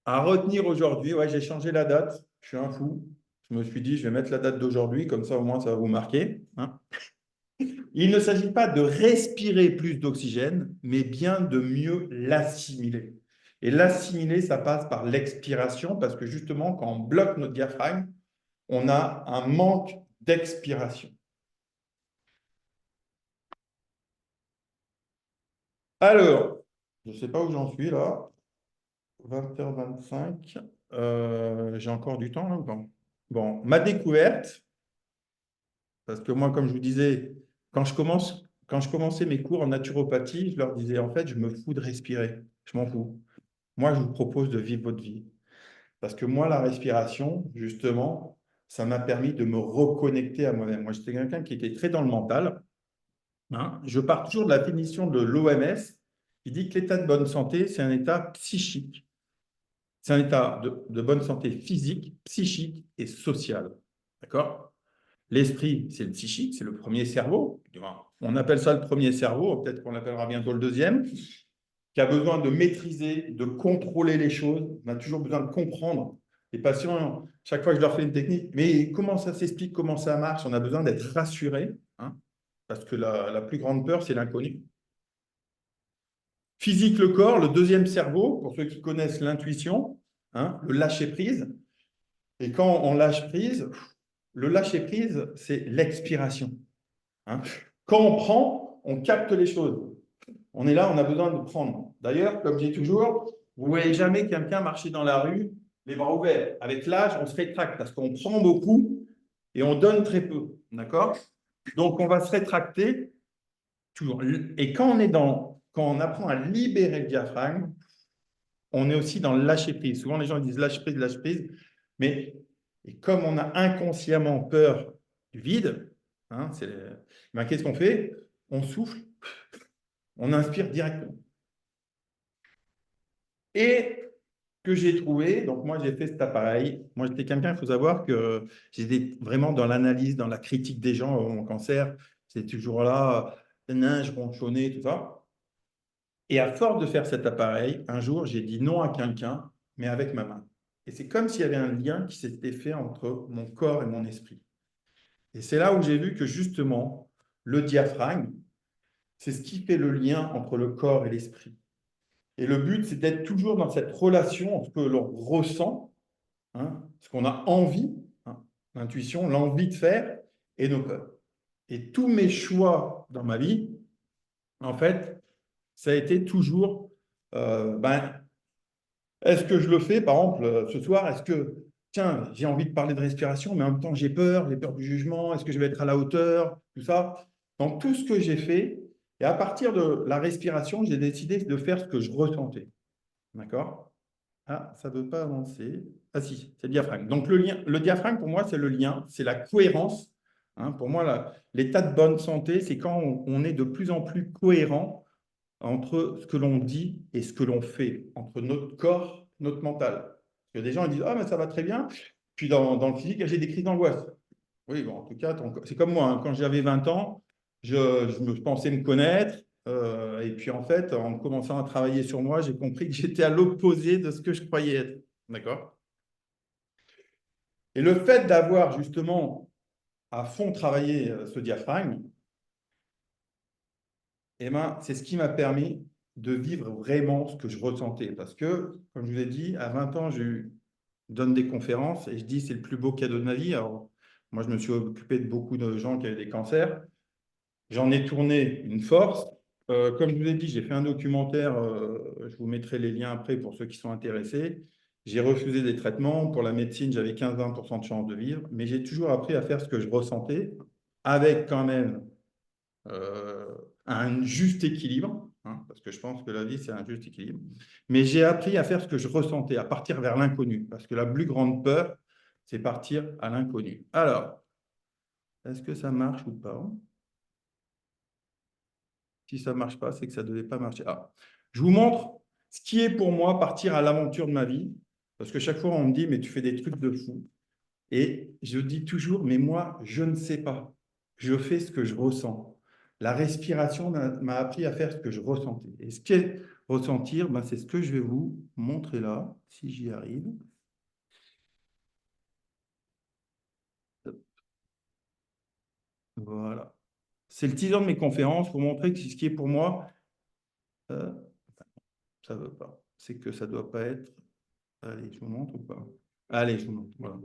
à retenir aujourd'hui, ouais, j'ai changé la date, je suis un fou. Je me suis dit, je vais mettre la date d'aujourd'hui, comme ça au moins ça va vous marquer. Hein. Il ne s'agit pas de respirer plus d'oxygène, mais bien de mieux l'assimiler. Et l'assimiler, ça passe par l'expiration, parce que justement, quand on bloque notre diaphragme, on a un manque d'expiration. Alors, je ne sais pas où j'en suis là. 20h25. J'ai encore du temps là ou pas? Bon, ma découverte, parce que moi, comme je vous disais, quand je commençais mes cours en naturopathie, je leur disais, en fait, je me fous de respirer. Je m'en fous. Moi, je vous propose de vivre votre vie. Parce que moi, la respiration, justement, ça m'a permis de me reconnecter à moi-même. Moi, j'étais quelqu'un qui était très dans le mental. Hein. Je pars toujours de la définition de l'OMS, qui dit que l'état de bonne santé, c'est un état psychique. C'est un état de bonne santé physique, psychique et sociale. D'accord? L'esprit, c'est le psychique, c'est le premier cerveau. On appelle ça le premier cerveau, peut-être qu'on l'appellera bientôt le deuxième, qui a besoin de maîtriser, de contrôler les choses. On a toujours besoin de comprendre. Les patients, chaque fois que je leur fais une technique, mais comment ça s'explique, comment ça marche? On a besoin d'être rassurés, hein, parce que la plus grande peur, c'est l'inconnu. Physique, le corps, le deuxième cerveau, pour ceux qui connaissent l'intuition, hein, le lâcher-prise. Et quand on lâche prise, le lâcher-prise, c'est l'expiration. Hein. Quand on prend, on capte les choses. On est là, on a besoin de prendre. D'ailleurs, comme je dis toujours, vous ne voyez jamais quelqu'un marcher dans la rue les bras ouverts. Avec l'âge, on se rétracte parce qu'on prend beaucoup et on donne très peu, d'accord? Donc, on va se rétracter toujours. Et quand on apprend à libérer le diaphragme, on est aussi dans le lâcher prise. Souvent, les gens disent lâche prise, mais comme on a inconsciemment peur du vide, hein, ben, qu'est-ce qu'on fait? On souffle, on inspire directement. Et que j'ai trouvé, donc moi j'ai fait cet appareil. Moi j'étais quelqu'un, il faut savoir que j'étais vraiment dans l'analyse, dans la critique des gens au cancer. C'est toujours là, je ronchonnais, tout ça. Et à force de faire cet appareil, un jour j'ai dit non à quelqu'un, mais avec ma main. Et c'est comme s'il y avait un lien qui s'était fait entre mon corps et mon esprit. Et c'est là où j'ai vu que justement, le diaphragme, c'est ce qui fait le lien entre le corps et l'esprit. Et le but, c'est d'être toujours dans cette relation entre ce que l'on ressent, hein, ce qu'on a envie, hein, l'intuition, l'envie de faire, et nos peurs. Et tous mes choix dans ma vie, en fait, ça a été toujours, est-ce que je le fais, par exemple, ce soir, est-ce que, tiens, j'ai envie de parler de respiration, mais en même temps, j'ai peur du jugement, est-ce que je vais être à la hauteur, tout ça. Donc, tout ce que j'ai fait, et à partir de la respiration, j'ai décidé de faire ce que je ressentais. D'accord? Ah, ça ne veut pas avancer. Ah si, c'est le diaphragme. Donc, le diaphragme, pour moi, c'est le lien, c'est la cohérence. Hein, pour moi, l'état de bonne santé, c'est quand on est de plus en plus cohérent entre ce que l'on dit et ce que l'on fait, entre notre corps, notre mental. Parce que des gens ils disent « Ah, mais ça va très bien ». Puis dans le physique, j'ai des crises d'angoisse. Oui, bon, en tout cas, c'est comme moi. Hein, quand j'avais 20 ans, je pensais me connaître. Et puis, en fait, en commençant à travailler sur moi, j'ai compris que j'étais à l'opposé de ce que je croyais être. D'accord? Et le fait d'avoir justement à fond travaillé ce diaphragme, eh ben, c'est ce qui m'a permis de vivre vraiment ce que je ressentais. Parce que, comme je vous ai dit, à 20 ans, je donne des conférences et je dis c'est le plus beau cadeau de ma vie. Alors, moi, je me suis occupé de beaucoup de gens qui avaient des cancers. J'en ai tourné une force. Comme je vous ai dit, j'ai fait un documentaire, je vous mettrai les liens après pour ceux qui sont intéressés. J'ai refusé des traitements. Pour la médecine, j'avais 15-20% de chance de vivre, mais j'ai toujours appris à faire ce que je ressentais, avec quand même un juste équilibre, hein, parce que je pense que la vie, c'est un juste équilibre. Mais j'ai appris à faire ce que je ressentais, à partir vers l'inconnu, parce que la plus grande peur, c'est partir à l'inconnu. Alors, est-ce que ça marche ou pas? Si ça ne marche pas, c'est que ça ne devait pas marcher. Ah. Je vous montre ce qui est pour moi partir à l'aventure de ma vie, parce que chaque fois, on me dit, mais tu fais des trucs de fou. Et je dis toujours, mais moi, je ne sais pas. Je fais ce que je ressens. La respiration m'a appris à faire ce que je ressentais. Et ce qu'est ressentir, ben, c'est ce que je vais vous montrer là, si j'y arrive. Voilà. C'est le teaser de mes conférences pour montrer que ce qui est pour moi, euh, ça ne veut pas. C'est que ça ne doit pas être. Allez, je vous montre ou pas? Allez, je vous montre. Voilà.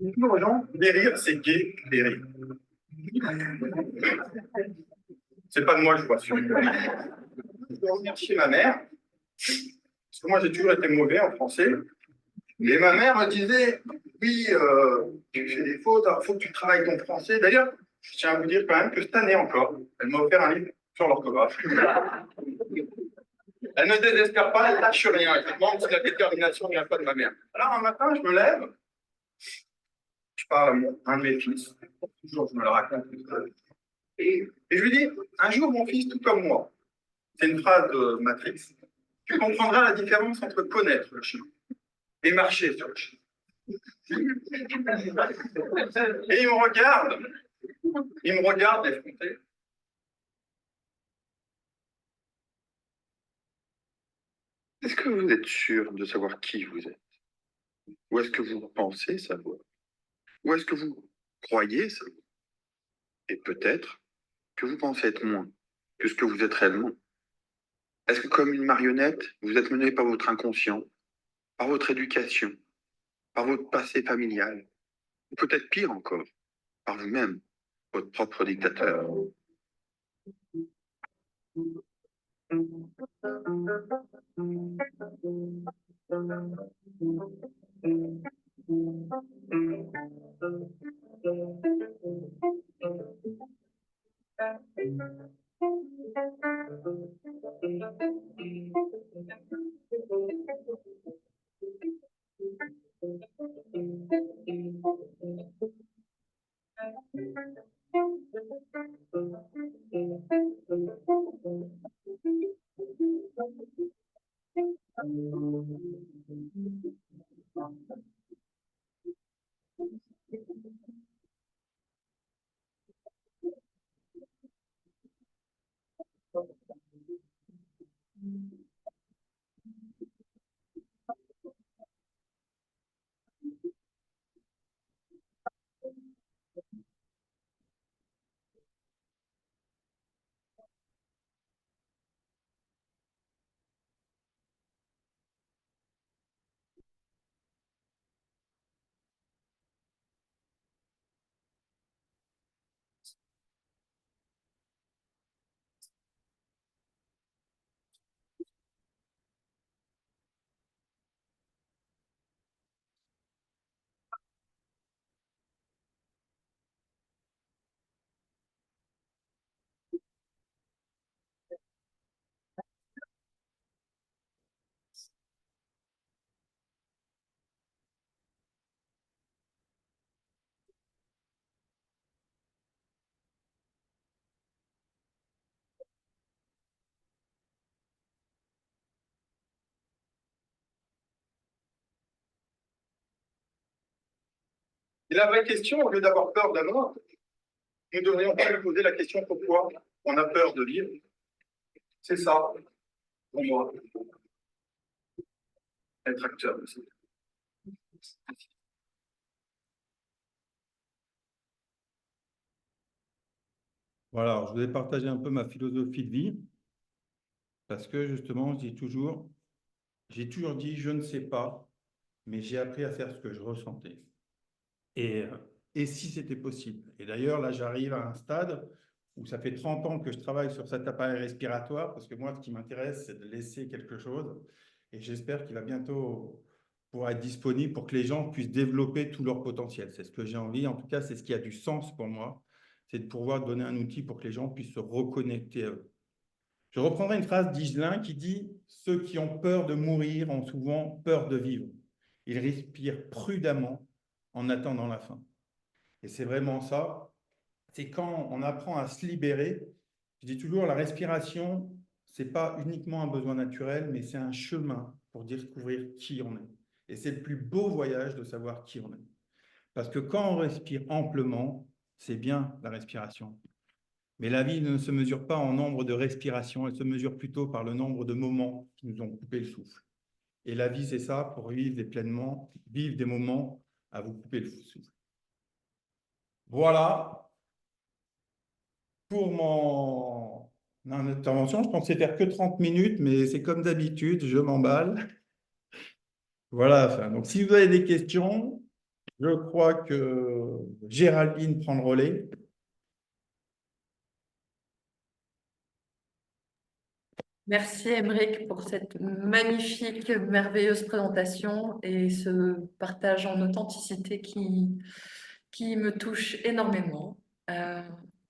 Bonjour aux gens, les rires, c'est gay, les rires. C'est pas de moi, je vois. Je dois remercier ma mère, parce que moi j'ai toujours été mauvais en français. Et ma mère me disait, oui, tu fais des fautes, alors il faut que tu travailles ton français. D'ailleurs, je tiens à vous dire quand même que cette année encore, elle m'a offert un livre sur l'orthographe. Elle ne désespère pas, elle lâche rien. Effectivement, si la détermination ne vient pas de ma mère. Alors un matin, je me lève, je parle à un de mes fils, toujours je me le raconte, et je lui dis, un jour mon fils, tout comme moi, c'est une phrase de Matrix, tu comprendras la différence entre connaître le chemin et marcher sur le chemin. Et il me regarde effronté. Est-ce que vous êtes sûr de savoir qui vous êtes? Ou est-ce que vous pensez savoir? Ou est-ce que vous croyez savoir? Et peut-être que vous pensez être moins que ce que vous êtes réellement. Est-ce que comme une marionnette, vous êtes mené par votre inconscient, par votre éducation, par votre passé familial, ou peut-être pire encore, par vous-même, votre propre dictateur. Et la vraie question, au lieu d'avoir peur de la mort, nous devrions nous poser la question pourquoi on a peur de vivre. C'est ça, pour moi, être acteur de ça. Voilà, alors je voulais partager un peu ma philosophie de vie, parce que justement, j'ai toujours dit, je ne sais pas, mais j'ai appris à faire ce que je ressentais. Et, et si c'était possible. Et d'ailleurs, là, j'arrive à un stade où ça fait 30 ans que je travaille sur cet appareil respiratoire, parce que moi, ce qui m'intéresse, c'est de laisser quelque chose. Et j'espère qu'il va bientôt pouvoir être disponible pour que les gens puissent développer tout leur potentiel. C'est ce que j'ai envie. En tout cas, c'est ce qui a du sens pour moi. C'est de pouvoir donner un outil pour que les gens puissent se reconnecter à eux. Je reprendrai une phrase d'Higelin qui dit « Ceux qui ont peur de mourir ont souvent peur de vivre. Ils respirent prudemment en attendant la fin. » Et c'est vraiment ça. C'est quand on apprend à se libérer. Je dis toujours, la respiration, ce n'est pas uniquement un besoin naturel, mais c'est un chemin pour découvrir qui on est. Et c'est le plus beau voyage de savoir qui on est. Parce que quand on respire amplement, c'est bien la respiration. Mais la vie ne se mesure pas en nombre de respirations, elle se mesure plutôt par le nombre de moments qui nous ont coupé le souffle. Et la vie, c'est ça, pour vivre pleinement, vivre des moments à vous couper le souffle. Voilà pour mon intervention. Je pensais faire que 30 minutes, mais c'est comme d'habitude, je m'emballe. Voilà, enfin, donc si vous avez des questions, je crois que Géraldine prend le relais. Merci Émeric pour cette magnifique, merveilleuse présentation et ce partage en authenticité qui me touche énormément.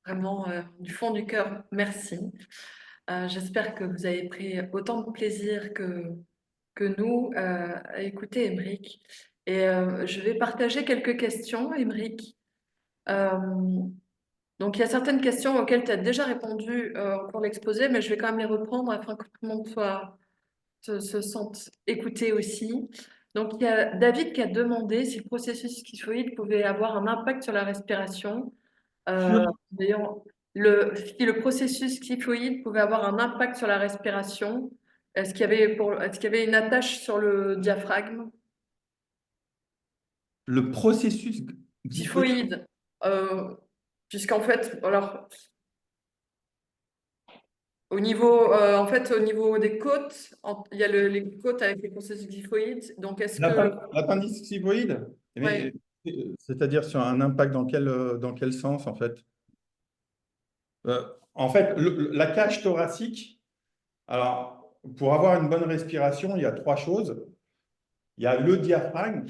Vraiment, du fond du cœur, merci. J'espère que vous avez pris autant de plaisir que nous à écouter Émeric. Et je vais partager quelques questions, Émeric. Donc, il y a certaines questions auxquelles tu as déjà répondu pour l'exposé, mais je vais quand même les reprendre afin que tout le monde se sente écouté aussi. Donc, il y a David qui a demandé si le processus schizoïde pouvait avoir un impact sur la respiration. D'ailleurs, si le processus schizoïde pouvait avoir un impact sur la respiration, est-ce qu'il y avait une attache sur le diaphragme? Le processus Schizoïde, puisqu'en fait, alors, au niveau des côtes, il y a les côtes avec les processus xiphoïdes. Donc, est-ce que... l'appendice xiphoïde, Ouais. C'est-à-dire sur un impact dans quel sens, en fait? En fait, la cage thoracique, alors, pour avoir une bonne respiration, il y a trois choses. Il y a le diaphragme,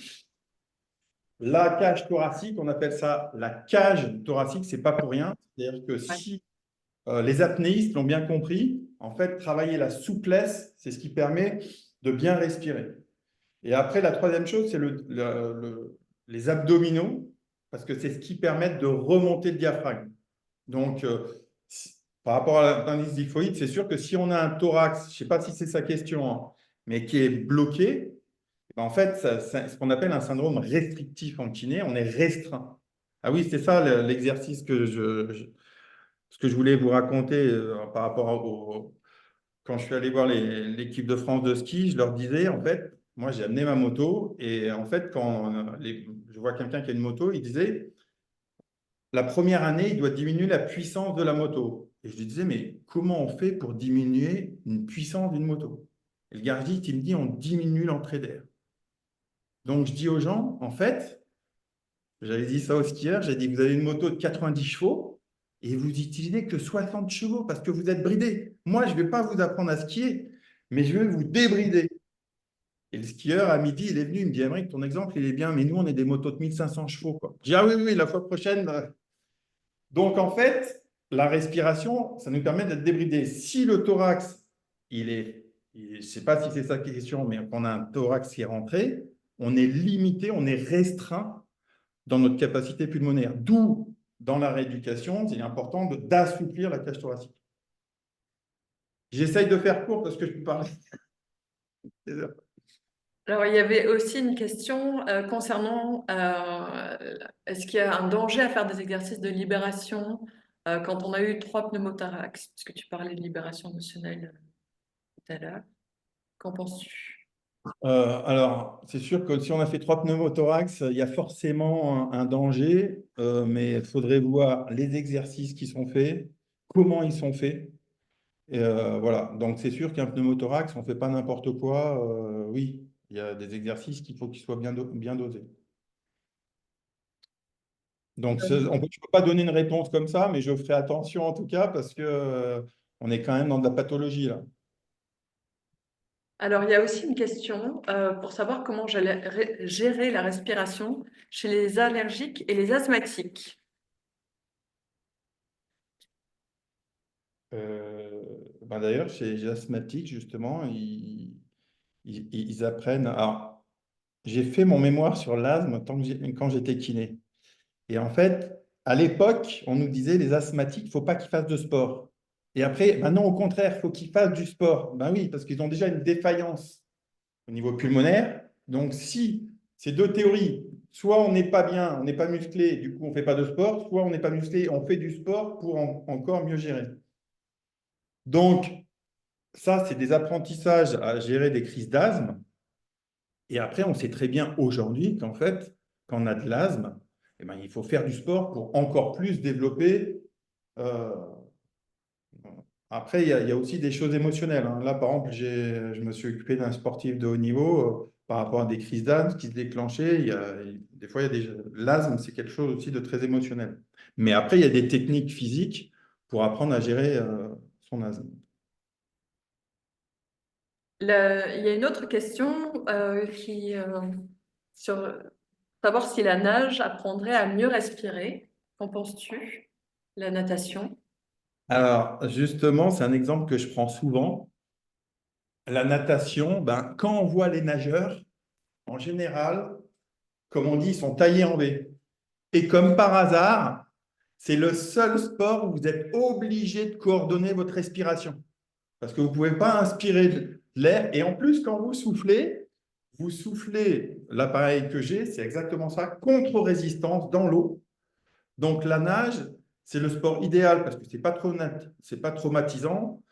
la cage thoracique, on appelle ça la cage thoracique, c'est pas pour rien. C'est-à-dire que Ouais. si les apnéistes l'ont bien compris, en fait, travailler la souplesse, c'est ce qui permet de bien respirer. Et après, la troisième chose, c'est les abdominaux, parce que c'est ce qui permet de remonter le diaphragme. Donc, par rapport à l'indice xiphoïde, c'est sûr que si on a un thorax, je ne sais pas si c'est sa question, hein, mais qui est bloqué, ben, en fait, c'est ce qu'on appelle un syndrome restrictif en kiné, on est restreint. Ah oui, c'est ça l'exercice ce que je voulais vous raconter par rapport quand je suis allé voir l'équipe de France de ski, je leur disais, en fait, moi j'ai amené ma moto et en fait, quand je vois quelqu'un qui a une moto, il disait, la première année, il doit diminuer la puissance de la moto. Et je lui disais, mais comment on fait pour diminuer une puissance d'une moto? Et le garagiste, il me dit, on diminue l'entrée d'air. Donc, je dis aux gens, en fait, j'avais dit ça aux skieurs, j'ai dit, vous avez une moto de 90 chevaux et vous utilisez que 60 chevaux parce que vous êtes bridé. Moi, je ne vais pas vous apprendre à skier, mais je vais vous débrider. Et le skieur, à midi, il est venu, il me dit, Aymeric, ton exemple, il est bien, mais nous, on est des motos de 1500 chevaux, quoi. Je dis, ah oui, oui, la fois prochaine. Donc, en fait, la respiration, ça nous permet d'être débridé. Si le thorax, je ne sais pas si c'est sa question, mais qu'on a un thorax qui est rentré, on est limité, on est restreint dans notre capacité pulmonaire. D'où, dans la rééducation, il est important d'assouplir la cage thoracique. J'essaye de faire court parce que je peux parler. Alors, il y avait aussi une question concernant est-ce qu'il y a un danger à faire des exercices de libération quand on a eu 3 pneumothorax, puisque tu parlais de libération émotionnelle tout à l'heure. Qu'en penses-tu? Alors, c'est sûr que si on a fait 3 pneumothorax, il y a forcément un danger, mais il faudrait voir les exercices qui sont faits, comment ils sont faits. Et voilà, donc c'est sûr qu'un pneumothorax, on ne fait pas n'importe quoi. Oui, il y a des exercices qu'il faut qu'ils soient bien dosés. Donc, je ne peux pas donner une réponse comme ça, mais je ferai attention en tout cas parce que on est quand même dans de la pathologie là. Alors, il y a aussi une question pour savoir comment gérer la respiration chez les allergiques et les asthmatiques. Ben d'ailleurs, chez les asthmatiques, justement, ils apprennent. Alors, j'ai fait mon mémoire sur l'asthme quand j'étais kiné. Et en fait, à l'époque, on nous disait les asthmatiques, il ne faut pas qu'ils fassent de sport. Et après, maintenant, au contraire, il faut qu'ils fassent du sport. Ben oui, parce qu'ils ont déjà une défaillance au niveau pulmonaire. Donc, si ces deux théories, soit on n'est pas bien, on n'est pas musclé, du coup, on ne fait pas de sport, soit on n'est pas musclé, on fait du sport pour encore mieux gérer. Donc, ça, c'est des apprentissages à gérer des crises d'asthme. Et après, on sait très bien aujourd'hui qu'en fait, quand on a de l'asthme, eh ben, il faut faire du sport pour encore plus développer. euh, Après, il y a aussi des choses émotionnelles, hein. Là, par exemple, je me suis occupé d'un sportif de haut niveau par rapport à des crises d'asthme qui se déclenchaient. Des fois, l'asthme, c'est quelque chose aussi de très émotionnel. Mais après, il y a des techniques physiques pour apprendre à gérer son asthme. Il y a une autre question sur savoir si la nage apprendrait à mieux respirer. Qu'en penses-tu? La natation? Alors, justement, c'est un exemple que je prends souvent. La natation, ben, quand on voit les nageurs, en général, comme on dit, ils sont taillés en V. Et comme par hasard, c'est le seul sport où vous êtes obligé de coordonner votre respiration. Parce que vous ne pouvez pas inspirer de l'air. Et en plus, quand vous soufflez, l'appareil que j'ai, c'est exactement ça, contre-résistance dans l'eau. Donc la nage, c'est le sport idéal parce que c'est pas traumatisant.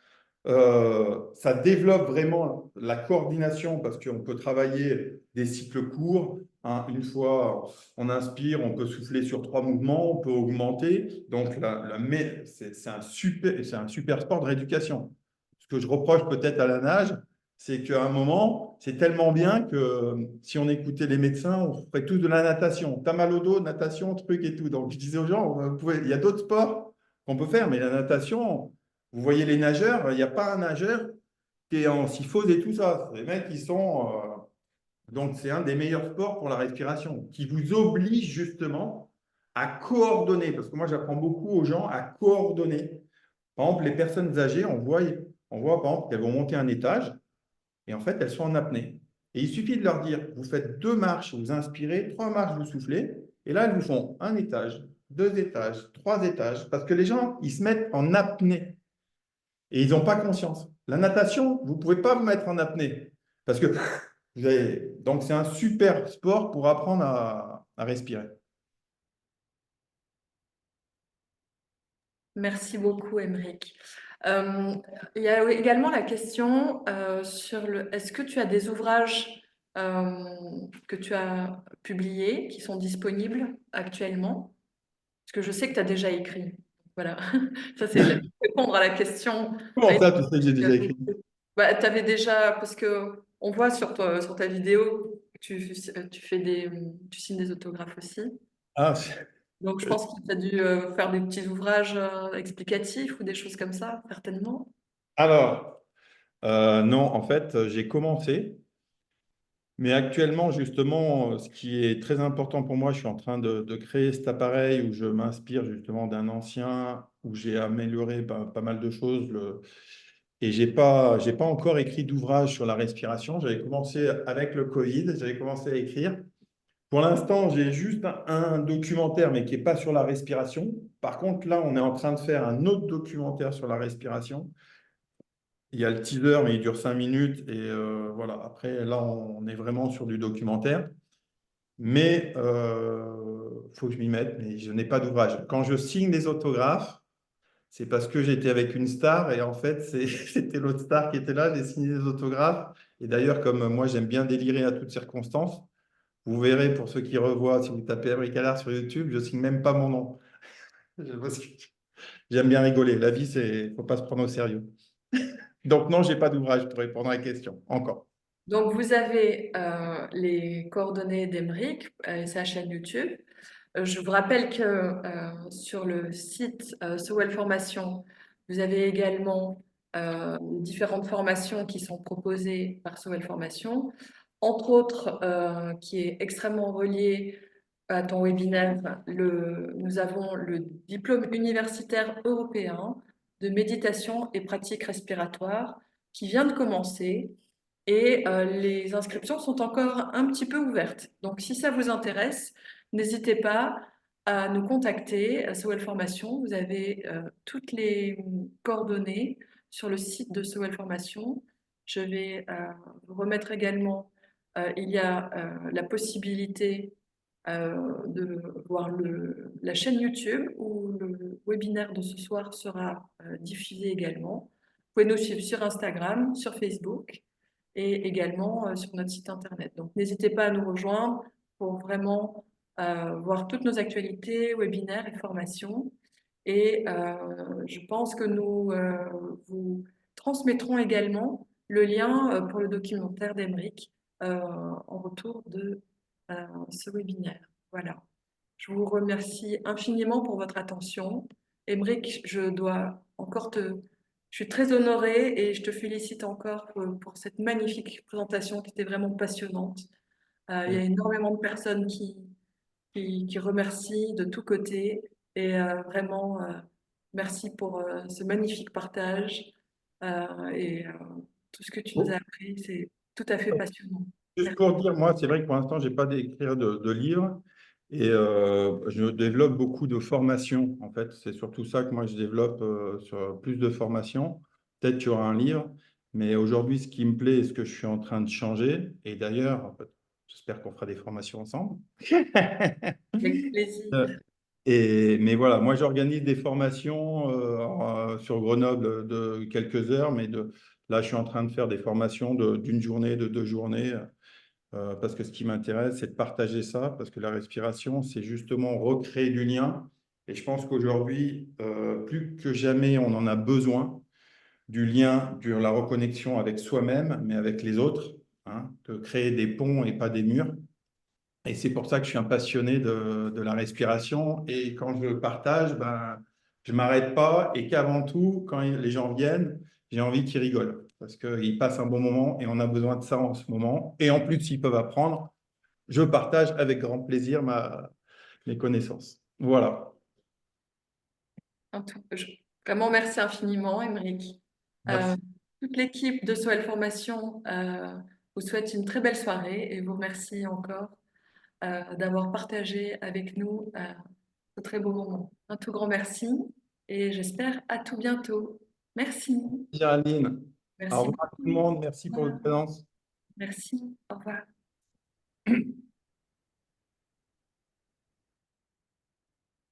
Ça développe vraiment la coordination parce qu'on peut travailler des cycles courts, hein. Une fois on inspire, on peut souffler sur 3 mouvements, on peut augmenter. Donc, c'est un super sport de rééducation. Ce que je reproche peut-être à la nage, c'est qu'à un moment, c'est tellement bien que si on écoutait les médecins, on ferait tous de la natation. T'as mal au dos, natation, truc et tout. Donc, je disais aux gens, il y a d'autres sports qu'on peut faire, mais la natation, vous voyez les nageurs, il n'y a pas un nageur qui est en syphose et tout ça. Les mecs, ils sont… donc, c'est un des meilleurs sports pour la respiration, qui vous oblige justement à coordonner. Parce que moi, j'apprends beaucoup aux gens à coordonner. Par exemple, les personnes âgées, on voit par exemple qu'elles vont monter un étage. Et en fait, elles sont en apnée. Et il suffit de leur dire, vous faites 2 marches, vous inspirez, 3 marches, vous soufflez. Et là, elles vous font un étage, 2 étages, 3 étages. Parce que les gens, ils se mettent en apnée. Et ils n'ont pas conscience. La natation, vous ne pouvez pas vous mettre en apnée. Parce que donc, c'est un super sport pour apprendre à respirer. Merci beaucoup, Émeric. Il y a également la question sur est-ce que tu as des ouvrages que tu as publiés qui sont disponibles actuellement? Parce que je sais que tu as déjà écrit. Voilà, ça c'est répondre à la question. Comment ça, tu sais que j'ai déjà écrit? Bah, tu avais déjà, parce que on voit sur ta vidéo que tu signes des autographes aussi. Ah, Donc, je pense que tu as dû faire des petits ouvrages explicatifs ou des choses comme ça, certainement. alors, non, en fait, j'ai commencé. Mais actuellement, justement, ce qui est très important pour moi, je suis en train de créer cet appareil où je m'inspire justement d'un ancien, où j'ai amélioré pas mal de choses. Et j'ai pas encore écrit d'ouvrage sur la respiration. J'avais commencé avec le Covid, j'avais commencé à écrire. Pour l'instant, j'ai juste un documentaire, mais qui n'est pas sur la respiration. Par contre, là, on est en train de faire un autre documentaire sur la respiration. Il y a le teaser, mais il dure 5 minutes. Et voilà, après, là, on est vraiment sur du documentaire. Mais il faut que je m'y mette, mais je n'ai pas d'ouvrage. Quand je signe des autographes, c'est parce que j'étais avec une star et en fait, c'était l'autre star qui était là. J'ai signé des autographes. Et d'ailleurs, comme moi, j'aime bien délirer à toutes circonstances, vous verrez pour ceux qui revoient, si vous tapez Émeric Allard sur YouTube, je ne signe même pas mon nom. Parce que j'aime bien rigoler. La vie, il ne faut pas se prendre au sérieux. Donc non, je n'ai pas d'ouvrage pour répondre à la question, encore. Donc, vous avez les coordonnées d'Émeric et sa chaîne YouTube. Je vous rappelle que sur le site Sowell Formation, vous avez également différentes formations qui sont proposées par Sowell Formation, entre autres qui est extrêmement relié à ton webinaire. Nous avons le diplôme universitaire européen de méditation et pratique respiratoire qui vient de commencer et les inscriptions sont encore un petit peu ouvertes. Donc, si ça vous intéresse, n'hésitez pas à nous contacter à Sowell Formation. Vous avez toutes les coordonnées sur le site de Sowell Formation. Je vais vous remettre également, il y a la possibilité de voir la chaîne YouTube où le webinaire de ce soir sera diffusé également. Vous pouvez nous suivre sur Instagram, sur Facebook et également sur notre site internet. Donc, n'hésitez pas à nous rejoindre pour vraiment voir toutes nos actualités, webinaires et formations. Et je pense que nous vous transmettrons également le lien pour le documentaire d'Émeric en retour de ce webinaire. Voilà. Je vous remercie infiniment pour votre attention. Émeric, je suis très honorée et je te félicite encore pour cette magnifique présentation qui était vraiment passionnante. Il y a énormément de personnes qui remercient de tous côtés et vraiment merci pour ce magnifique partage et tout ce que tu nous as appris. C'est tout à fait passionnant. Juste pour dire, moi, c'est vrai que pour l'instant, je n'ai pas d'écrire de livre et je développe beaucoup de formations. En fait, c'est surtout ça que moi, je développe sur plus de formations. Peut-être qu'il y aura un livre, mais aujourd'hui, ce qui me plaît et ce que je suis en train de changer, et d'ailleurs, en fait, j'espère qu'on fera des formations ensemble. Avec plaisir. Mais voilà, moi, j'organise des formations sur Grenoble de quelques heures, mais là, je suis en train de faire des formations d'une journée, de 2 journées. Parce que ce qui m'intéresse, c'est de partager ça, parce que la respiration, c'est justement recréer du lien. Et je pense qu'aujourd'hui, plus que jamais, on en a besoin. du lien, de la reconnexion avec soi-même, mais avec les autres, hein, de créer des ponts et pas des murs. Et c'est pour ça que je suis un passionné de la respiration. Et quand je partage, ben, je ne m'arrête pas. Et qu'avant tout, quand les gens viennent, j'ai envie qu'ils rigolent. Parce qu'ils passent un bon moment et on a besoin de ça en ce moment. Et en plus, s'ils peuvent apprendre, je partage avec grand plaisir mes connaissances. Voilà. Vraiment, merci infiniment, Émeric. Merci. Toute l'équipe de Soel Formation vous souhaite une très belle soirée et vous remercie encore d'avoir partagé avec nous ce très beau moment. Un tout grand merci et j'espère à tout bientôt. Merci. Géraldine, au Merci revoir à tout le beaucoup. monde. Merci pour votre présence. Merci. Au revoir.